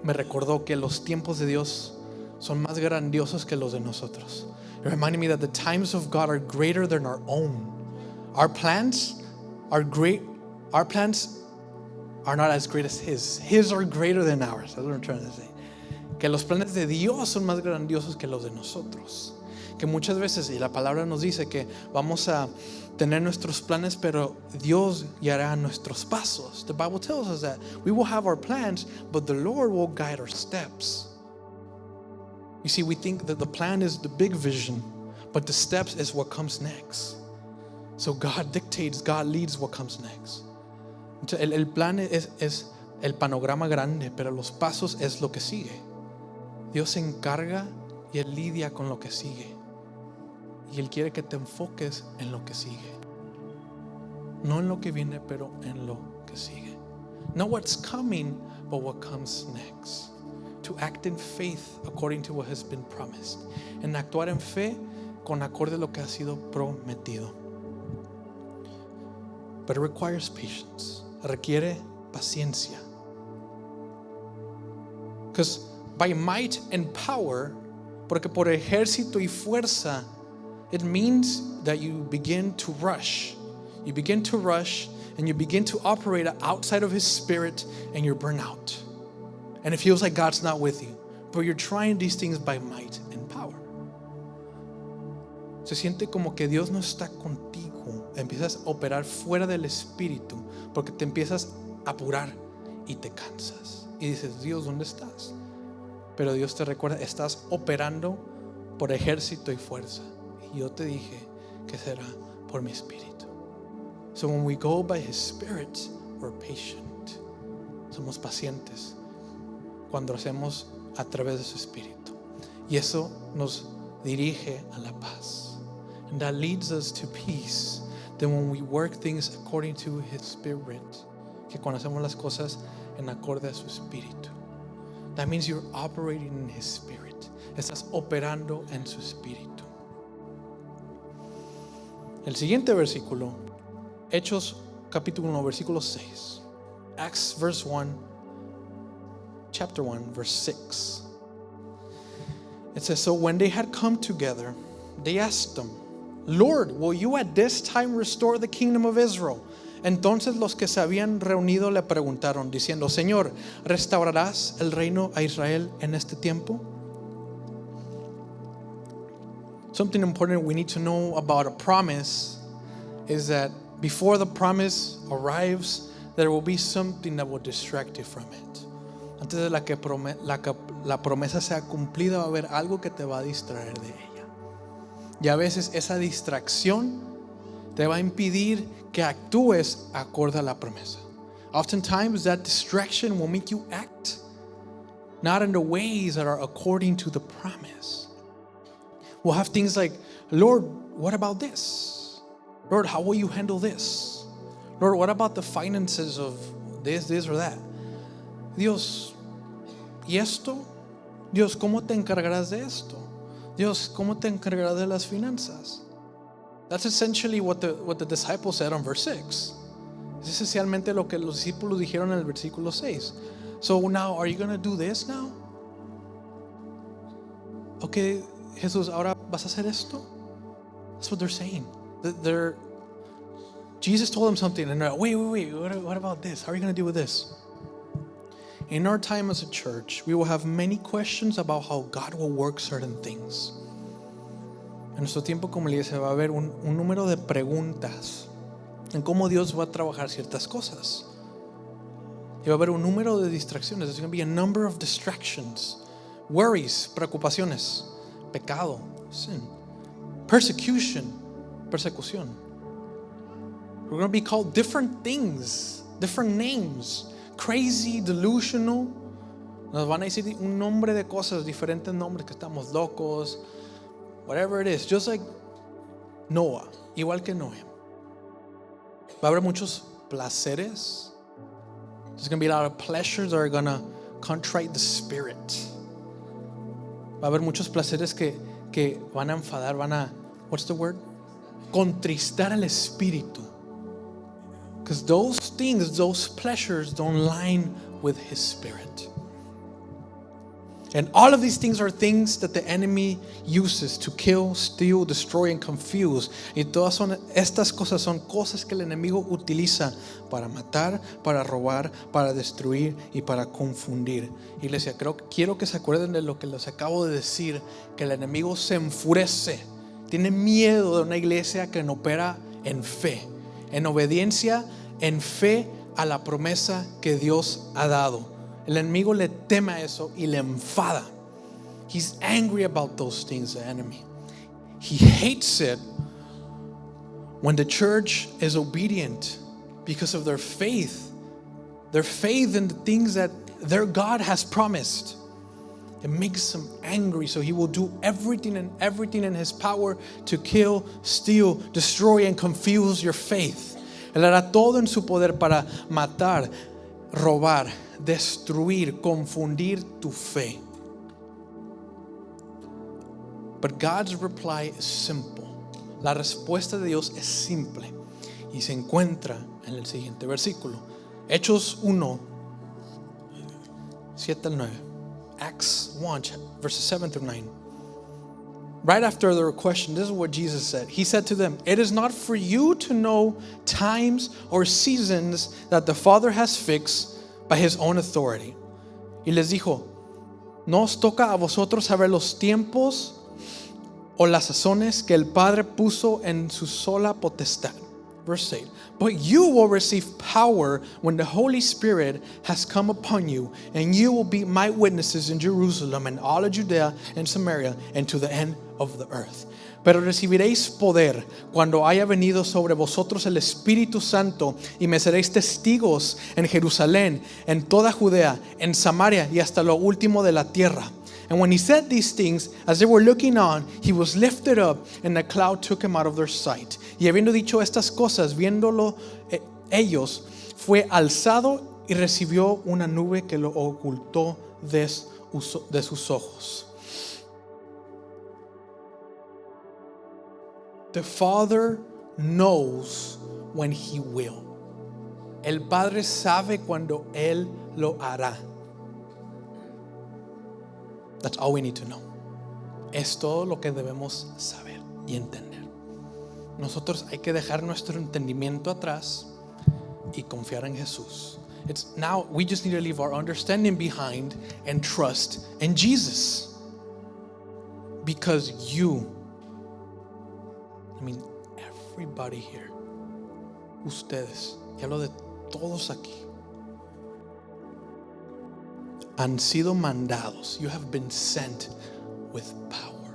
me recordó que los tiempos de Dios son más grandiosos que los de nosotros. It reminded me that the times of God are greater than our own. Our plans are great. Our plans are not as great as His. His are greater than ours. That's what I'm trying to say. Que los planes de Dios son más grandiosos que los de nosotros. Que muchas veces, y la palabra nos dice que vamos a tener nuestros planes, pero Dios guiará nuestros pasos. The Bible tells us that we will have our plans, but the Lord will guide our steps. You see, we think that the plan is the big vision, but the steps is what comes next. So God dictates, God leads what comes next. Entonces, el plan es el panorama grande, pero los pasos es lo que sigue. Dios se encarga y Él lidia con lo que sigue. Y Él quiere que te enfoques en lo que sigue. No en lo que viene, pero en lo que sigue. Not what's coming, but what comes next. to act in faith according to what has been promised. En actuar en fe con acorde a lo que ha sido prometido. But it requires patience. Requiere paciencia. Because by might and power, porque por ejército y fuerza, it means that you begin to rush. You begin to rush and you begin to operate outside of His Spirit and you're burnt out. And it feels like God's not with you. But you're trying these things by might and power. Se siente como que Dios no está contigo. Empiezas a operar fuera del Espíritu porque te empiezas a apurar y te cansas. Y dices, Dios, ¿dónde estás? Pero Dios te recuerda, estás operando por ejército y fuerza. Y yo te dije que será por mi Espíritu. So when we go by His Spirit, we're patient. Somos pacientes cuando hacemos a través de su Espíritu. Y eso nos dirige a la paz. And that leads us to peace. Then when we work things according to His Spirit, que cuando hacemos las cosas en acorde a su Espíritu. That means you're operating in His Spirit. Estás operando en su Espíritu. El siguiente versículo, Hechos capítulo 1, versículo 6. Acts verse 1, chapter 1, verse 6. It says, so when they had come together, they asked Him, Lord, will you at this time restore the kingdom of Israel? Entonces los que se habían reunido le preguntaron, diciendo, Señor, ¿restaurarás el reino a Israel en este tiempo? Something important we need to know about a promise is that before the promise arrives, there will be something that will distract you from it. Antes de la promesa sea cumplida, va a haber algo que te va a distraer de ella. Y a veces esa distracción te va a impedir que actúes acorde a la promesa. Oftentimes that distraction will make you act not in the ways that are according to the promise. We'll have things like, Lord, what about this? Lord, how will you handle this? Lord, what about the finances of this or that? Dios, ¿y esto? Dios, ¿cómo te encargarás de esto? Dios, ¿cómo te encargarás de las finanzas? That's essentially what the disciples said on verse 6. Es esencialmente lo que los discípulos dijeron en el versículo 6. So now, are you going to do this now? Okay, Jesús, ahora vas a hacer esto? That's what they're saying. Jesus told them something and they're like, wait, what about this? How are you going to deal with this? In our time as a church, we will have many questions about how God will work certain things. En nuestro tiempo como iglesia va a haber un número de preguntas en cómo Dios va a trabajar ciertas cosas. Y va a haber un número de distracciones. There's going to be a number of distractions, worries, preocupaciones, pecado, sin, persecución. We're going to be called different things, different names. Crazy, delusional. Nos van a decir un nombre de cosas, diferentes nombres, que estamos locos, whatever it is. Just like Noah, igual que Noé. Va a haber muchos placeres. There's going to be a lot of pleasures that are going to contrite the spirit. Va a haber muchos placeres que van a enfadar, what's the word? Contristar el espíritu. Because those things, those pleasures don't line with His Spirit. And all of these things are things that the enemy uses to kill, steal, destroy, and confuse. Y todas estas cosas son cosas que el enemigo utiliza para matar, para robar, para destruir y para confundir. Iglesia, quiero que se acuerden de lo que les acabo de decir, que el enemigo se enfurece, tiene miedo de una iglesia que no opera en fe, en obediencia, en fe a la promesa que Dios ha dado. El enemigo le teme a eso y le enfada. He's angry about those things, the enemy. He hates it when the church is obedient because of their faith in the things that their God has promised. It makes him angry, so he will do everything in his power to kill, steal, destroy, and confuse your faith. Él hará todo en su poder para matar, robar, destruir, confundir tu fe. But God's reply is simple. La respuesta de Dios es simple y se encuentra en el siguiente versículo. Hechos 1, 7 al 9. Acts 1, verses 7 through 9. Right after their question, this is what Jesus said. He said to them, "It is not for you to know times or seasons that the Father has fixed by His own authority." Y les dijo, no os toca a vosotros saber los tiempos o las sazones que el Padre puso en su sola potestad. Verse 8. But you will receive power when the Holy Spirit has come upon you, and you will be my witnesses in Jerusalem and all of Judea and Samaria and to the end of the earth. Pero recibiréis poder cuando haya venido sobre vosotros el Espíritu Santo, y me seréis testigos en Jerusalén, en toda Judea, en Samaria y hasta lo último de la tierra. And when he said these things, as they were looking on, he was lifted up, and the cloud took him out of their sight. Y habiendo dicho estas cosas, viéndolo ellos, fue alzado y recibió una nube que lo ocultó de sus ojos. The Father knows when He will. El Padre sabe cuando Él lo hará. That's all we need to know. Es todo lo que debemos saber y entender. Nosotros hay que dejar nuestro entendimiento atrás y confiar en Jesús. It's now we just need to leave our understanding behind and trust in Jesus. Because everybody here, ustedes, y hablo de todos aquí, han sido mandados. You have been sent with power.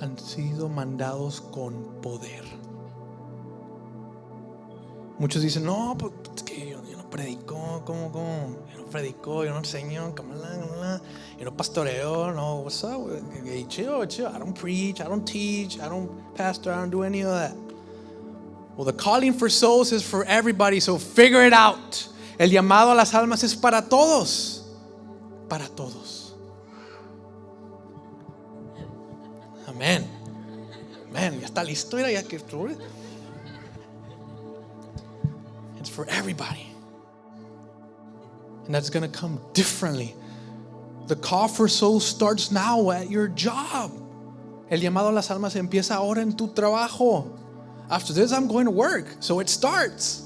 Han sido mandados con poder. Muchos dicen, no, pues es que yo no predico, ¿cómo? Yo no predico, yo no enseño, yo no pastoreo, no, what's up? Hey, chill. I don't preach, I don't teach, I don't pastor, I don't do any of that. Well, the calling for souls is for everybody, so figure it out. El llamado a las almas es para todos. Para todos. Amén. Amén. Ya está listo, ya que it's for everybody. And that's going to come differently. The call for souls starts now at your job. El llamado a las almas empieza ahora en tu trabajo. After this I'm going to work, so it starts.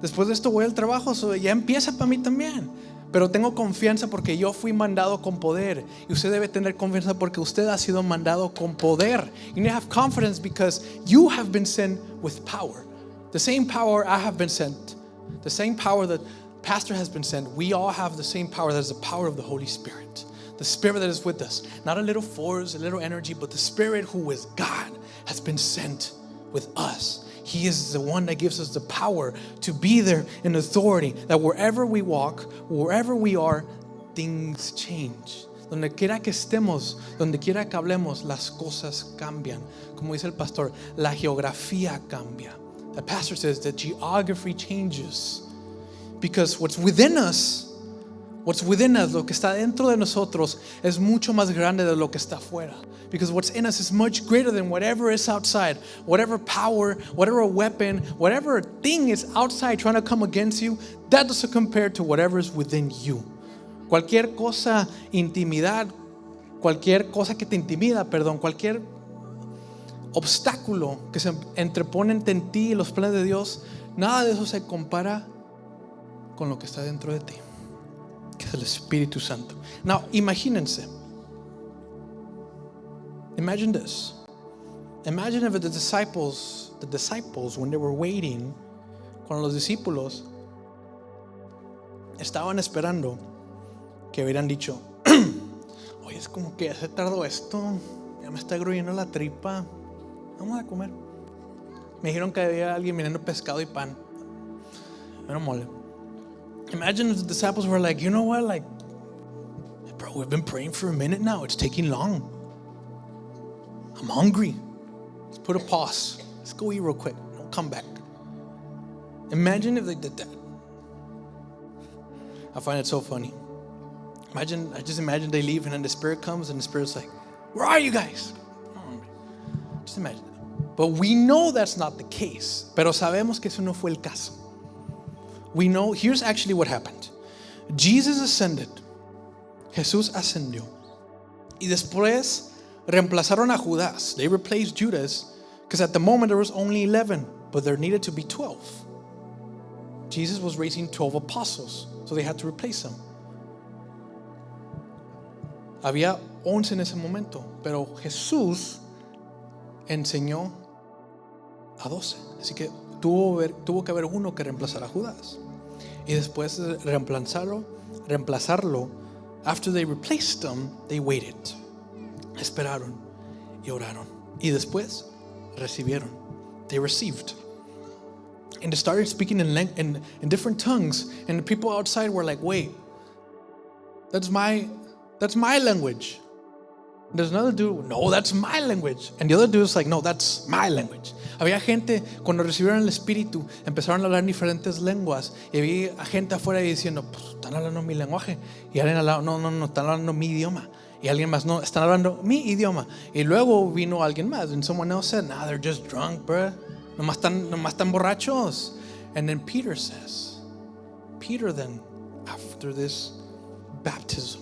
Después de esto voy al trabajo, so ya empieza para mí también. Pero tengo confianza porque yo fui mandado con poder. Y usted debe tener confianza porque usted ha sido mandado con poder. You need to have confidence because you have been sent with power. The same power I have been sent. The same power that Pastor has been sent. We all have the same power. That is the power of the Holy Spirit. The Spirit that is with us. Not a little force, a little energy, but the Spirit who is God has been sent with us. He is the one that gives us the power to be there in authority, that wherever we walk, wherever we are, things change. Donde quiera que estemos, donde quiera que hablemos, las cosas cambian. Como dice el pastor, la geografía cambia. The pastor says that geography changes. Because what's within us, lo que está dentro de nosotros, es mucho más grande de lo que está afuera. Because what's in us is much greater than whatever is outside. Whatever power, whatever weapon, whatever thing is outside trying to come against you, that doesn't compare to whatever is within you. Cualquier cosa, cualquier cosa que te intimida, cualquier obstáculo que se entrepone entre ti y los planes de Dios, nada de eso se compara con lo que está dentro de ti, que es el Espíritu Santo. Now, imagínense. Imagine this. Imagine if the disciples, when they were waiting, cuando los discípulos estaban esperando, que hubieran dicho, oye, es como que ya se tardó esto, ya me está gruñendo la tripa, vamos a comer. Me dijeron que había alguien mirando pescado y pan. Menos mole. Imagine if the disciples were like, you know what, like, bro, we've been praying for a minute now, it's taking long. I'm hungry. Let's put a pause. Let's go eat real quick. Don't come back. Imagine if they did that. I find it so funny. I just imagine they leave and then the Spirit comes and the Spirit's like, where are you guys? Just imagine that. But we know that's not the case. Pero sabemos que eso no fue el caso. We know, here's actually what happened. Jesus ascended. Jesús ascendió. Y después reemplazaron a Judas. They replaced Judas because at the moment there was only 11, but there needed to be 12. Jesus was raising 12 apostles, so they had to replace them. Había 11 en ese momento, pero Jesús enseñó a 12. Así que tuvo que haber uno que reemplazara a Judas. Y después de reemplazarlo, after they replaced them, they waited. Esperaron y oraron. Y después recibieron. They received. And they started speaking in different tongues. And the people outside were like, wait, that's my language. And there's another dude, no, that's my language. And the other dude was like, no, that's my language. Había gente, cuando recibieron el Espíritu, empezaron a hablar en diferentes lenguas. Y había gente afuera diciendo, pues, están hablando mi lenguaje. Y alguien al lado, no, están hablando mi idioma. Y alguien más, no, están hablando mi idioma. Y luego vino alguien más. And someone else said, nah, they're just drunk, bro. Nomás están borrachos. And then Peter then, after this baptism,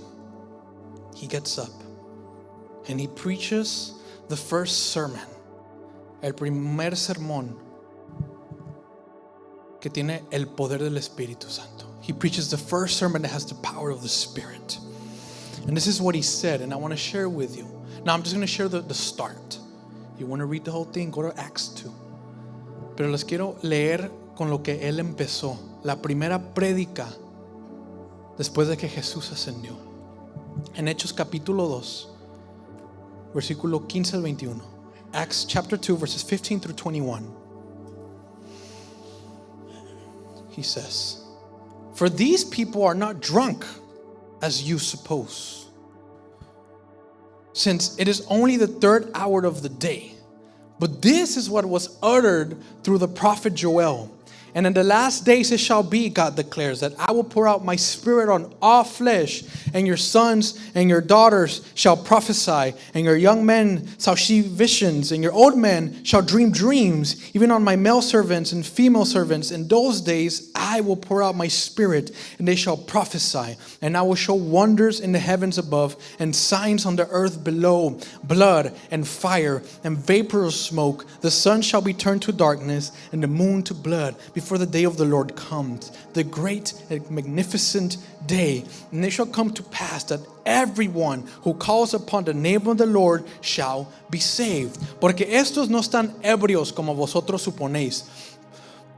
he gets up and he preaches the first sermon, el primer sermón que tiene el poder del Espíritu Santo. He preaches the first sermon that has the power of the Spirit. And this is what he said, and I want to share with you. Now I'm just going to share the start. You want to read the whole thing, go to Acts 2. Pero les quiero leer con lo que él empezó, la primera prédica después de que Jesús ascendió. En Hechos capítulo 2, versículo 15 al 21. Acts chapter 2, verses 15 through 21. He says, for these people are not drunk as you suppose, since it is only the third hour of the day. But this is what was uttered through the prophet Joel. And in the last days it shall be, God declares, that I will pour out my Spirit on all flesh, and your sons and your daughters shall prophesy, and your young men shall see visions, and your old men shall dream dreams, even on my male servants and female servants. In those days I will pour out my Spirit, and they shall prophesy, and I will show wonders in the heavens above, and signs on the earth below, blood and fire and vapor of smoke. The sun shall be turned to darkness, and the moon to blood, before the day of the Lord comes, the great and magnificent day. And it shall come to pass that everyone who calls upon the name of the Lord shall be saved. Porque estos no están ebrios como vosotros suponéis,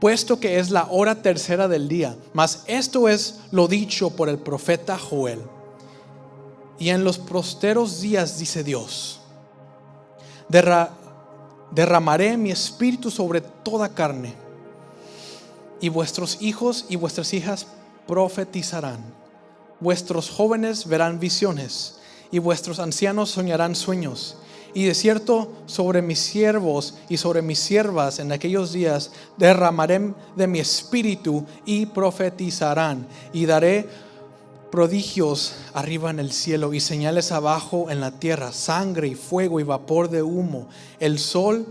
puesto que es la hora tercera del día. Mas esto es lo dicho por el profeta Joel. Y en los posteros días, dice Dios, derramaré mi espíritu sobre toda carne, y vuestros hijos y vuestras hijas profetizarán. Vuestros jóvenes verán visiones, y vuestros ancianos soñarán sueños. Y de cierto, sobre mis siervos y sobre mis siervas en aquellos días derramaré de mi espíritu, y profetizarán. Y daré prodigios arriba en el cielo y señales abajo en la tierra, sangre y fuego y vapor de humo. El sol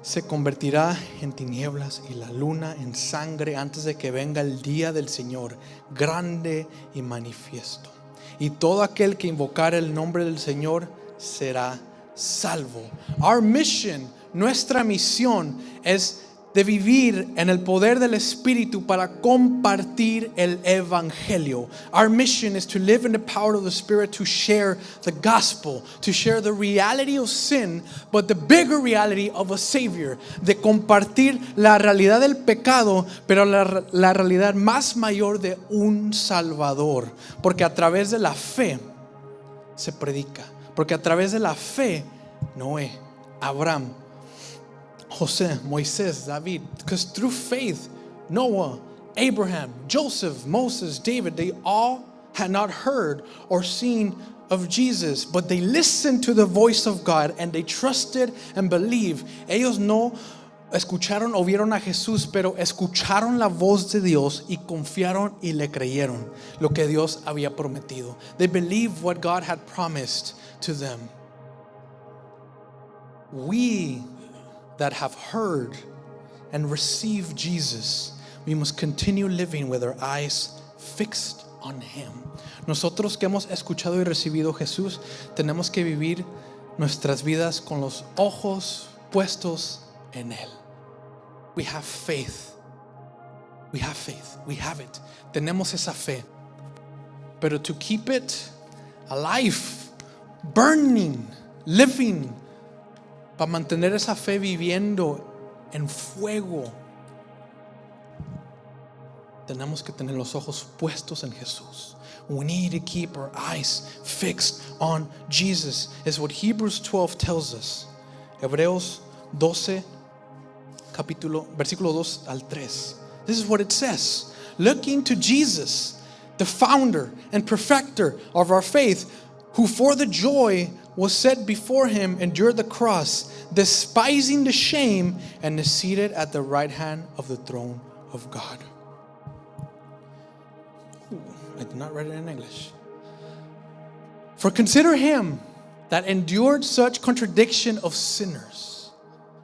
se convertirá en tinieblas y la luna en sangre antes de que venga el día del Señor grande y manifiesto. Y todo aquel que invocar el nombre del Señor será salvo. Our mission, nuestra misión es de vivir en el poder del Espíritu para compartir el Evangelio. Our mission is to live in the power of the Spirit, to share the gospel, to share the reality of sin, but the bigger reality of a Savior. De compartir la realidad del pecado, pero la realidad más mayor de un Salvador. Porque a través de la fe se predica. Porque a través de la fe, Noé, Abraham, José, Moisés, David, because through faith, Noah, Abraham, Joseph, Moses, David, they all had not heard or seen of Jesus, but they listened to the voice of God and they trusted and believed. Ellos no escucharon o vieron a Jesús, pero escucharon la voz de Dios y confiaron y le creyeron lo que Dios había prometido. They believed what God had promised to them. We that have heard and received Jesus, we must continue living with our eyes fixed on Him. Nosotros que hemos escuchado y recibido a Jesús, tenemos que vivir nuestras vidas con los ojos puestos en Él. We have faith. We have faith. We have it. Tenemos esa fe. Pero to keep it alive, burning, living, para mantener esa fe viviendo en fuego, tenemos que tener los ojos puestos en Jesús. We need to keep our eyes fixed on Jesus. Is what Hebrews 12 tells us. Hebreos 12, versículo 2 al 3. This is what it says. Looking to Jesus, the founder and perfecter of our faith, who for the joy was set before him endured the cross, despising the shame, and is seated at the right hand of the throne of God. I did not write it in English. For consider him that endured such contradiction of sinners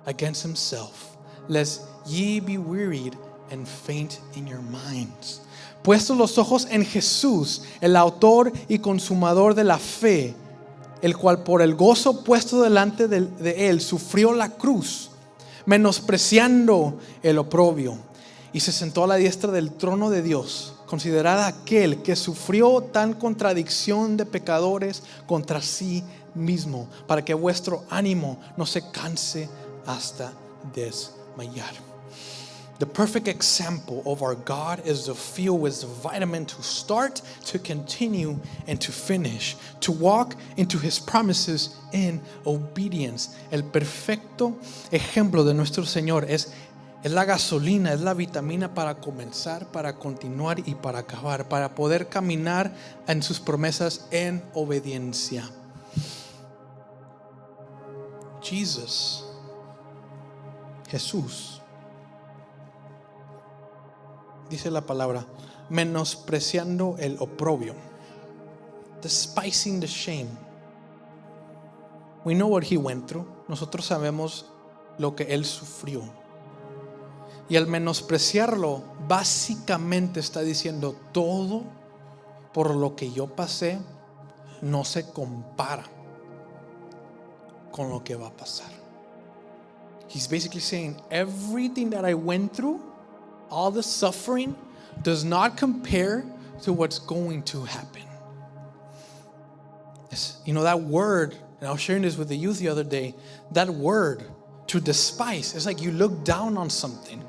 against himself, lest ye be wearied and faint in your minds. Puestos los ojos en Jesús, el autor y consumador de la fe, el cual por el gozo puesto delante de él sufrió la cruz, menospreciando el oprobio, y se sentó a la diestra del trono de Dios. Considerad aquel que sufrió tal contradicción de pecadores contra sí mismo, para que vuestro ánimo no se canse hasta desmayar. The perfect example of our God is the fuel with the vitamin to start, to continue, and to finish, to walk into His promises in obedience. El perfecto ejemplo de nuestro Señor es la gasolina, es la vitamina para comenzar, para continuar y para acabar, para poder caminar en sus promesas en obediencia. Jesús, dice la palabra, menospreciando el oprobio, despising the shame. We know what He went through. Nosotros sabemos lo que Él sufrió. Y al menospreciarlo, básicamente está diciendo todo por lo que yo pasé no se compara con lo que va a pasar. He's basically saying everything that I went through, all the suffering, does not compare to what's going to happen. Yes, you know that word, and I was sharing this with the youth the other day, that word, to despise, it's like you look down on something.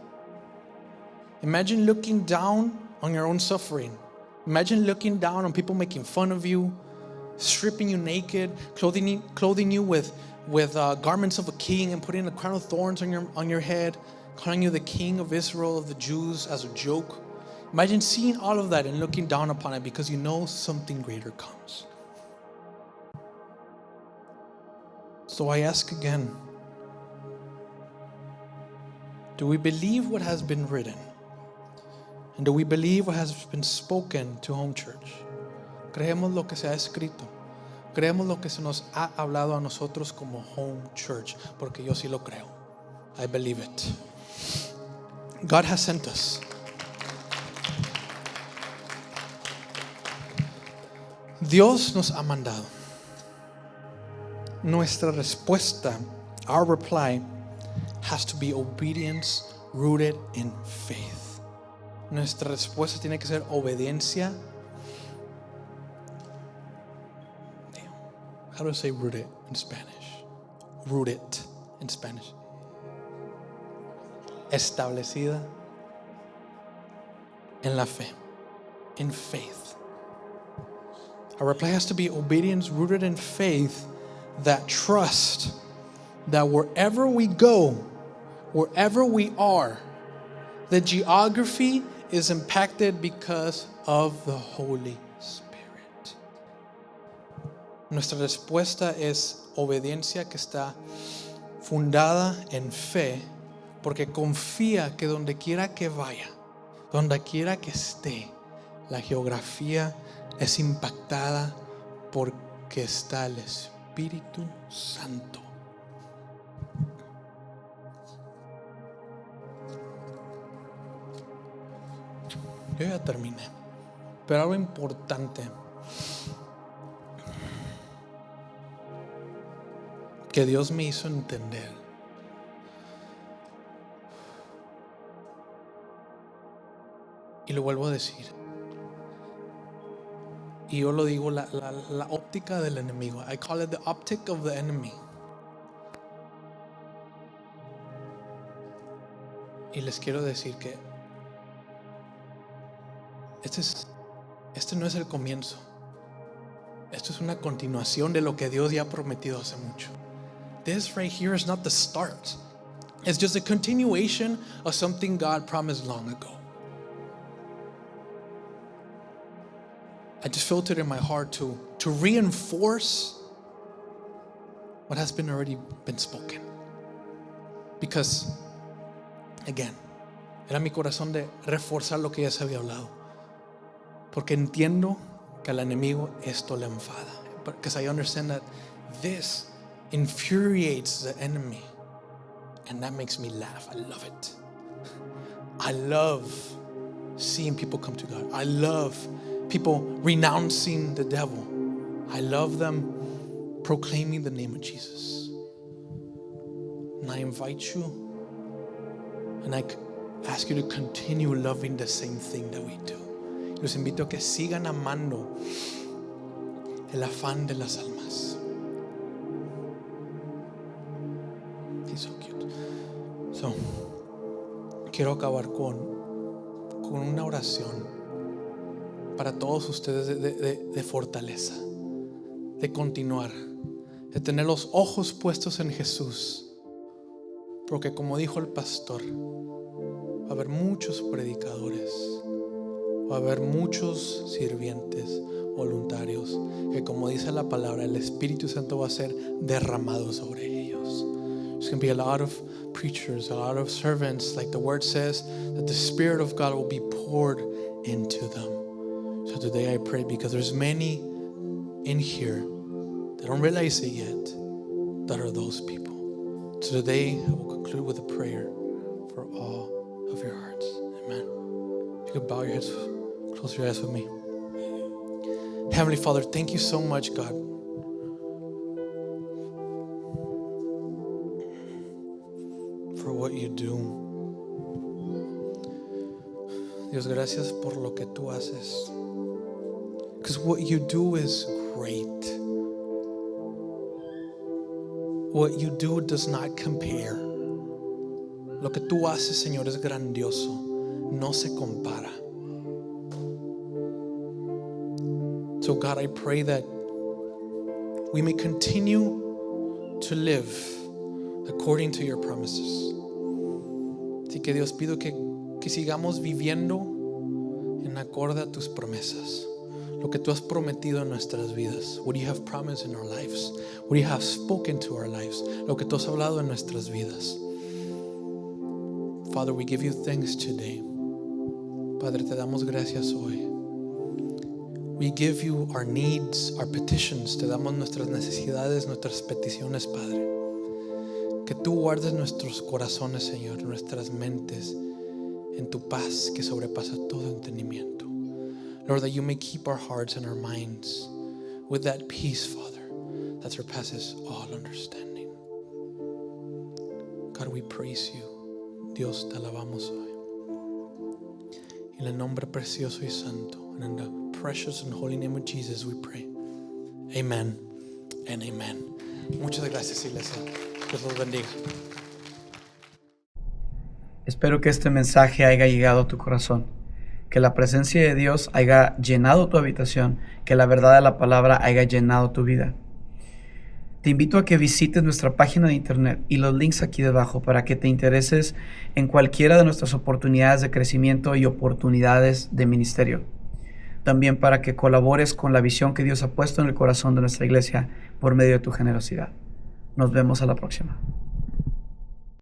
Imagine looking down on your own suffering. Imagine looking down on people making fun of you, stripping you naked, clothing you with garments of a king and putting a crown of thorns on your head, calling you the king of Israel, of the Jews, as a joke. Imagine seeing all of that and looking down upon it because you know something greater comes. So I ask again, do we believe what has been written? And do we believe what has been spoken to Home Church? Creemos lo que se ha escrito. Creemos lo que se nos ha hablado a nosotros como Home Church, porque yo sí lo creo. I believe it. God has sent us. Dios nos ha mandado. Nuestra respuesta, our reply, has to be obedience rooted in faith. Nuestra respuesta tiene que ser obediencia. How do I say rooted in Spanish? Rooted in Spanish. Establecida en la fe, in faith. Our reply has to be obedience rooted in faith, that trust that wherever we go, wherever we are, the geography is impacted because of the Holy Spirit. Nuestra respuesta es obediencia que está fundada en fe, porque confía que donde quiera que vaya, donde quiera que esté, la geografía es impactada porque está el Espíritu Santo. Yo ya terminé, pero algo importante que Dios me hizo entender. Y lo vuelvo a decir. Y yo lo digo, la óptica del enemigo. I call it the optic of the enemy. Y les quiero decir que este no es el comienzo. Esto es una continuación de lo que Dios ya ha prometido hace mucho. This right here is not the start. It's just a continuation of something God promised long ago. I just felt it in my heart to reinforce what has been already been spoken. Because, again, era mi corazón de reforzar lo que ya se había hablado. Porque entiendo que al enemigo esto le enfada. Because I understand that this infuriates the enemy. And that makes me laugh. I love it. I love seeing people come to God. I love people renouncing the devil. I love them proclaiming the name of Jesus. And I invite you and I ask you to continue loving the same thing that we do. Los invito a que sigan amando el afán de las almas. He's so cute. So, quiero acabar con una oración para todos ustedes de fortaleza, de continuar, de tener los ojos puestos en Jesús, porque como dijo el pastor, va a haber muchos predicadores, va a haber muchos sirvientes, voluntarios, que como dice la palabra, el Espíritu Santo va a ser derramado sobre ellos. There's going to be a lot of preachers, a lot of servants, like the word says, that the Spirit of God will be poured into them. So today I pray, because there's many in here that don't realize it yet, that are those people. So today I will conclude with a prayer for all of your hearts. Amen. If you could bow your heads, close your eyes with me. Heavenly Father, thank you so much, God, for what you do. Dios, gracias por lo que tú haces. Because what you do is great. What you do does not compare. Lo que tú haces, Señor, es grandioso. No se compara. So God, I pray that we may continue to live according to your promises. Así que Dios, pido que sigamos viviendo en acorde a tus promesas. Lo que tú has prometido en nuestras vidas. What you have promised in our lives. What you have spoken to our lives. Lo que tú has hablado en nuestras vidas. Father, we give you thanks today. Padre, te damos gracias hoy. We give you our needs, our petitions. Te damos nuestras necesidades, nuestras peticiones, Padre. Que tú guardes nuestros corazones, Señor, nuestras mentes en tu paz que sobrepasa todo entendimiento. Lord, that you may keep our hearts and our minds with that peace, Father, that surpasses all understanding. God, we praise you. Dios, te alabamos hoy. En el nombre precioso y santo, and in the precious and holy name of Jesus, we pray. Amen and amen. Muchas gracias, Iglesia. Dios los bendiga. Espero que este mensaje haya llegado a tu corazón, que la presencia de Dios haya llenado tu habitación, que la verdad de la palabra haya llenado tu vida. Te invito a que visites nuestra página de internet y los links aquí debajo para que te intereses en cualquiera de nuestras oportunidades de crecimiento y oportunidades de ministerio. También para que colabores con la visión que Dios ha puesto en el corazón de nuestra iglesia por medio de tu generosidad. Nos vemos a la próxima.